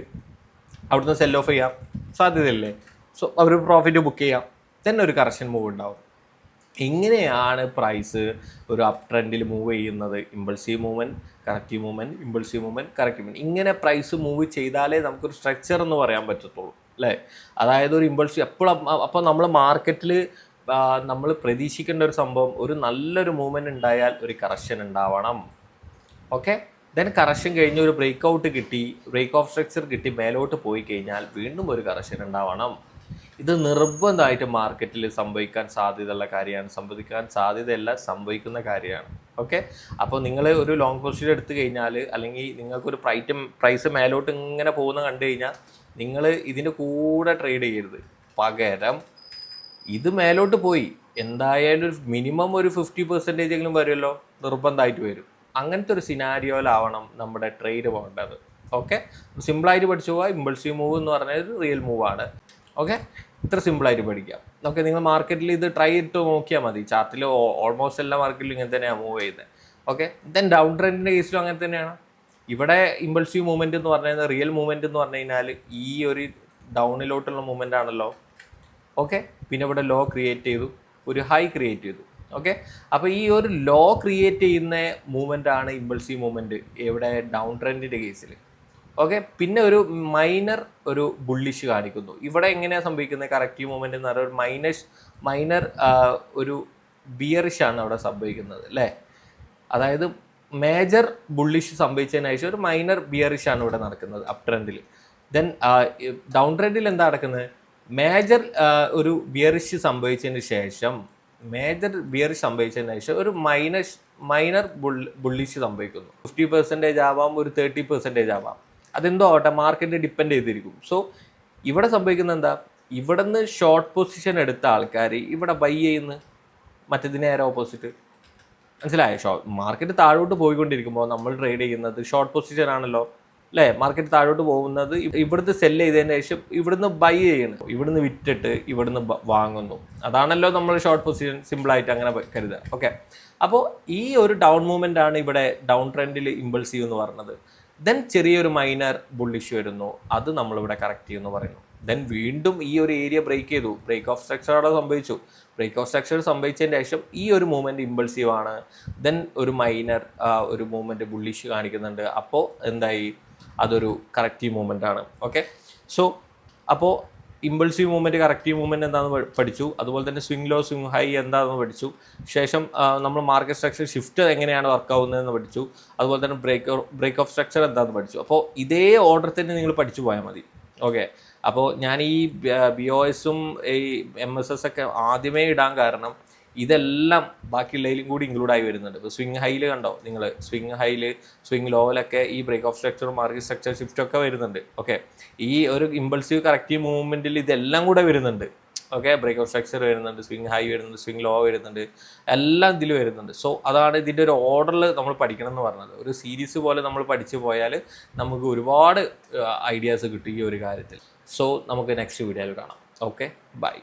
അവിടുന്ന് സെൽ ഓഫ് ചെയ്യാം സാധ്യതയല്ലേ? സോ അവർ പ്രോഫിറ്റ് ബുക്ക് ചെയ്യാം, ദെൻ ഒരു കറക്ഷൻ മൂവ് ഉണ്ടാവും. ഇങ്ങനെയാണ് പ്രൈസ് ഒരു അപ് ട്രെൻഡിൽ മൂവ് ചെയ്യുന്നത്. Impulsive movement, corrective movement, impulsive movement, corrective movement. ഇങ്ങനെ പ്രൈസ് മൂവ് ചെയ്താലേ നമുക്കൊരു സ്ട്രക്ചർ എന്ന് പറയാൻ പറ്റത്തുള്ളൂ, അല്ലേ? അതായത് ഒരു ഇമ്പൾസീവ് എപ്പോഴും. അപ്പോൾ നമ്മൾ മാർക്കറ്റിൽ നമ്മൾ പ്രതീക്ഷിക്കേണ്ട ഒരു സംഭവം, ഒരു നല്ലൊരു മൂവ്മെൻറ്റ് ഉണ്ടായാൽ ഒരു കറക്ഷൻ ഉണ്ടാവണം. ഓക്കെ, ദെൻ കറക്ഷൻ കഴിഞ്ഞ് ഒരു ബ്രേക്ക് ഔട്ട് കിട്ടി, ബ്രേക്ക് ഓഫ് സ്ട്രക്ചർ കിട്ടി, മേലോട്ട് പോയി കഴിഞ്ഞാൽ വീണ്ടും ഒരു കറക്ഷൻ ഉണ്ടാവണം. ഇത് നിർബന്ധമായിട്ട് മാർക്കറ്റിൽ സംഭവിക്കാൻ സാധ്യതയുള്ള കാര്യമാണ്. സംഭവിക്കുന്ന കാര്യമാണ്. ഓക്കെ, അപ്പോൾ നിങ്ങൾ ഒരു ലോങ് പൊസിഷൻ എടുത്തു കഴിഞ്ഞാൽ, അല്ലെങ്കിൽ നിങ്ങൾക്കൊരു പ്രൈസ് മേലോട്ട് ഇങ്ങനെ പോകുന്ന കണ്ടു കഴിഞ്ഞാൽ, നിങ്ങൾ ഇതിൻ്റെ കൂടെ ട്രേഡ് ചെയ്യരുത്. പകരം ഇത് മേലോട്ട് പോയി എന്തായാലും ഒരു മിനിമം ഒരു 50% വരുമല്ലോ, നിർബന്ധമായിട്ട് വരും. അങ്ങനത്തെ ഒരു സിനാരിയോയിലാവണം നമ്മുടെ ട്രേഡ് പോകേണ്ടത്. ഓക്കെ, സിമ്പിളായിട്ട് പഠിച്ചു പോവുക. ഇമ്പൾസീവ് മൂവ് എന്ന് പറഞ്ഞാൽ ഒരു റിയൽ മൂവാണ്. ഓക്കെ, ഇത്ര സിമ്പിളായിട്ട് പഠിക്കാം. ഓക്കെ, നിങ്ങൾ മാർക്കറ്റിൽ ഇത് ട്രൈ ചെയ്തിട്ട് നോക്കിയാൽ മതി. ചാർട്ടിൽ ഓൾമോസ്റ്റ് എല്ലാ മാർക്കറ്റിലും ഇങ്ങനെ തന്നെയാണ് മൂവ് ചെയ്യുന്നത്. ഓക്കെ, ദെൻ ഡൗൺ ട്രെൻഡിൻ്റെ കേസിലും അങ്ങനെ തന്നെയാണ്. ഇവിടെ ഇമ്പൾസീവ് മൂവ്മെൻറ്റ് എന്ന് പറഞ്ഞു കഴിഞ്ഞാൽ, റിയൽ മൂവ്മെൻറ്റ് എന്ന് പറഞ്ഞു കഴിഞ്ഞാൽ ഈ ഒരു ഡൗണിലോട്ടുള്ള മൂവ്മെൻ്റ് ആണല്ലോ. ഓക്കെ, പിന്നെ ഇവിടെ ലോ ക്രിയേറ്റ് ചെയ്തു, ഒരു ഹൈ ക്രിയേറ്റ് ചെയ്തു. ഓക്കെ, അപ്പോൾ ഈ ഒരു ലോ ക്രിയേറ്റ് ചെയ്യുന്ന മൂവ്മെൻ്റ് ആണ് ഇമ്പൾസീവ് മൂവ്മെൻറ്റ് ഇവിടെ ഡൗൺ ട്രെൻഡിൻ്റെ കേസിൽ. ഓക്കെ, പിന്നെ ഒരു ഒരു ബുള്ളിഷ് കാണിക്കുന്നു. ഇവിടെ എങ്ങനെയാണ് സംഭവിക്കുന്നത്? കറക്റ്റീവ് മൂവ്മെൻറ്റ് എന്ന് പറയുന്നത് മൈനർ ഒരു ബിയറിഷാണ് അവിടെ സംഭവിക്കുന്നത്, അല്ലേ? അതായത് മേജർ ബുള്ളിഷ് സംഭവിച്ചതിന് ശേഷം ഒരു മൈനർ ബിയറിഷാണ് ഇവിടെ നടക്കുന്നത് അപ് ട്രെൻഡിൽ. ദെൻ ഡൗൺ ട്രെൻഡിൽ എന്താ നടക്കുന്നത്? മേജർ ഒരു ബിയറിഷ് സംഭവിച്ചതിന് ശേഷം ഒരു മൈനർ ബുള്ളിഷ് സംഭവിക്കുന്നു. 50% ആവാം, ഒരു 30% ആവാം. അതെന്തോ ആവട്ടെ, മാർക്കറ്റ് ഡിപ്പെൻഡ് ചെയ്തിരിക്കും. സോ ഇവിടെ സംഭവിക്കുന്നത് എന്താ? ഇവിടെ നിന്ന് ഷോർട്ട് പൊസിഷൻ എടുത്ത ആൾക്കാർ ഇവിടെ ബൈ ചെയ്യുന്നു, മറ്റേതിന് നേരെ ഓപ്പോസിറ്റ്. മനസ്സിലായോ? മാർക്കറ്റ് താഴോട്ട് പോയിക്കൊണ്ടിരിക്കുമ്പോൾ നമ്മൾ ട്രേഡ് ചെയ്യുന്നത് ഷോർട്ട് പൊസിഷൻ ആണല്ലോ, അല്ലേ? മാർക്കറ്റ് താഴോട്ട് പോകുന്നത് ഇവിടുന്ന് സെല്ല് ചെയ്തതിന് ശേഷം ഇവിടുന്ന് ബൈ ചെയ്യണം, ഇവിടുന്ന് വിറ്റിട്ട് ഇവിടുന്ന് വാങ്ങുന്നു. അതാണല്ലോ നമ്മൾ ഷോർട്ട് പൊസിഷൻ, സിമ്പിളായിട്ട് അങ്ങനെ കരുതുക. ഓക്കെ, അപ്പോൾ ഈ ഒരു ഡൗൺ മൂവ്മെൻ്റ് ആണ് ഇവിടെ ഡൗൺ ട്രെൻഡിൽ ഇമ്പൾസീവ് എന്ന് പറയുന്നത്. ദെൻ ചെറിയൊരു മൈനർ ബുള്ളിഷ് വരുന്നു, അത് നമ്മളിവിടെ കറക്റ്റ് ചെയ്യുമെന്ന് പറയുന്നു. ദെൻ വീണ്ടും ഈ ഒരു ഏരിയ ബ്രേക്ക് ചെയ്തു, ബ്രേക്ക് ഓഫ് സ്ട്രക്ചർ അവിടെ സംഭവിച്ചു. ബ്രേക്ക് ഓഫ് സ്ട്രക്ചർ സംഭവിച്ചതിന് ശേഷം ഈ ഒരു മൂവ്മെൻറ്റ് ഇമ്പൾസീവ് ആണ്. ദെൻ ഒരു മൈനർ ഒരു മൂവ്മെൻറ്റ് ബുള്ളിഷ് കാണിക്കുന്നുണ്ട്. അപ്പോൾ എന്തായി? അതൊരു കറക്റ്റീവ് മൂവ്മെൻ്റ് ആണ്. ഓക്കെ, സോ അപ്പോൾ ഇമ്പൾസീവ് മൂവ്മെൻറ്റ്, കറക്റ്റീവ് മൂവ്മെൻറ്റ് എന്താണെന്ന് പഠിച്ചു. അതുപോലെ തന്നെ സ്വിംഗ് ലോ, സ്വിംഗ് ഹൈ എന്താണെന്ന് പഠിച്ചു. ശേഷം നമ്മൾ മാർക്കറ്റ് സ്ട്രക്ചർ ഷിഫ്റ്റ് എങ്ങനെയാണ് വർക്ക് ആവുന്നതെന്ന് പഠിച്ചു. അതുപോലെ തന്നെ ബ്രേക്ക് ഓഫ് സ്ട്രക്ചർ എന്താണെന്ന് പഠിച്ചു. അപ്പോൾ ഇതേ ഓർഡർ തന്നെ നിങ്ങൾ പഠിച്ചു പോയാൽ മതി. ഓക്കെ, അപ്പോൾ ഞാൻ ഈ BOSും ഈ MSS ഒക്കെ ആദ്യമേ ഇടാൻ കാരണം ഇതെല്ലാം ബാക്കിയുള്ളതിലും കൂടി ഇൻക്ലൂഡായി വരുന്നുണ്ട്. ഇപ്പോൾ സ്വിംഗ് ഹൈയിൽ കണ്ടോ നിങ്ങൾ, സ്വിംഗ് ലോയിലൊക്കെ ഈ break of structure, market structure shift ഒക്കെ വരുന്നുണ്ട്. ഓക്കെ, ഈ ഒരു ഇമ്പൾസീവ് കറക്റ്റീവ് മൂവ്മെൻറ്റിൽ ഇതെല്ലാം കൂടെ വരുന്നുണ്ട്. ഓക്കെ, ബ്രേക്ക് ഓഫ് സ്ട്രക്ചർ വരുന്നുണ്ട്, സ്വിംഗ് ഹൈ വരുന്നുണ്ട്, സ്വിംഗ് ലോ വരുന്നുണ്ട്, എല്ലാം ഇതിൽ വരുന്നുണ്ട്. സോ അതാണ് ഇതിൻ്റെ ഒരു ഓർഡറിൽ നമ്മൾ പഠിക്കണം എന്ന് പറഞ്ഞത്. ഒരു സീരീസ് പോലെ നമ്മൾ പഠിച്ചു പോയാൽ നമുക്ക് ഒരുപാട് ഐഡിയാസ് കിട്ടും ഈ ഒരു കാര്യത്തിൽ. സോ നമുക്ക് നെക്സ്റ്റ് വീഡിയോയിൽ കാണാം. Okay, by.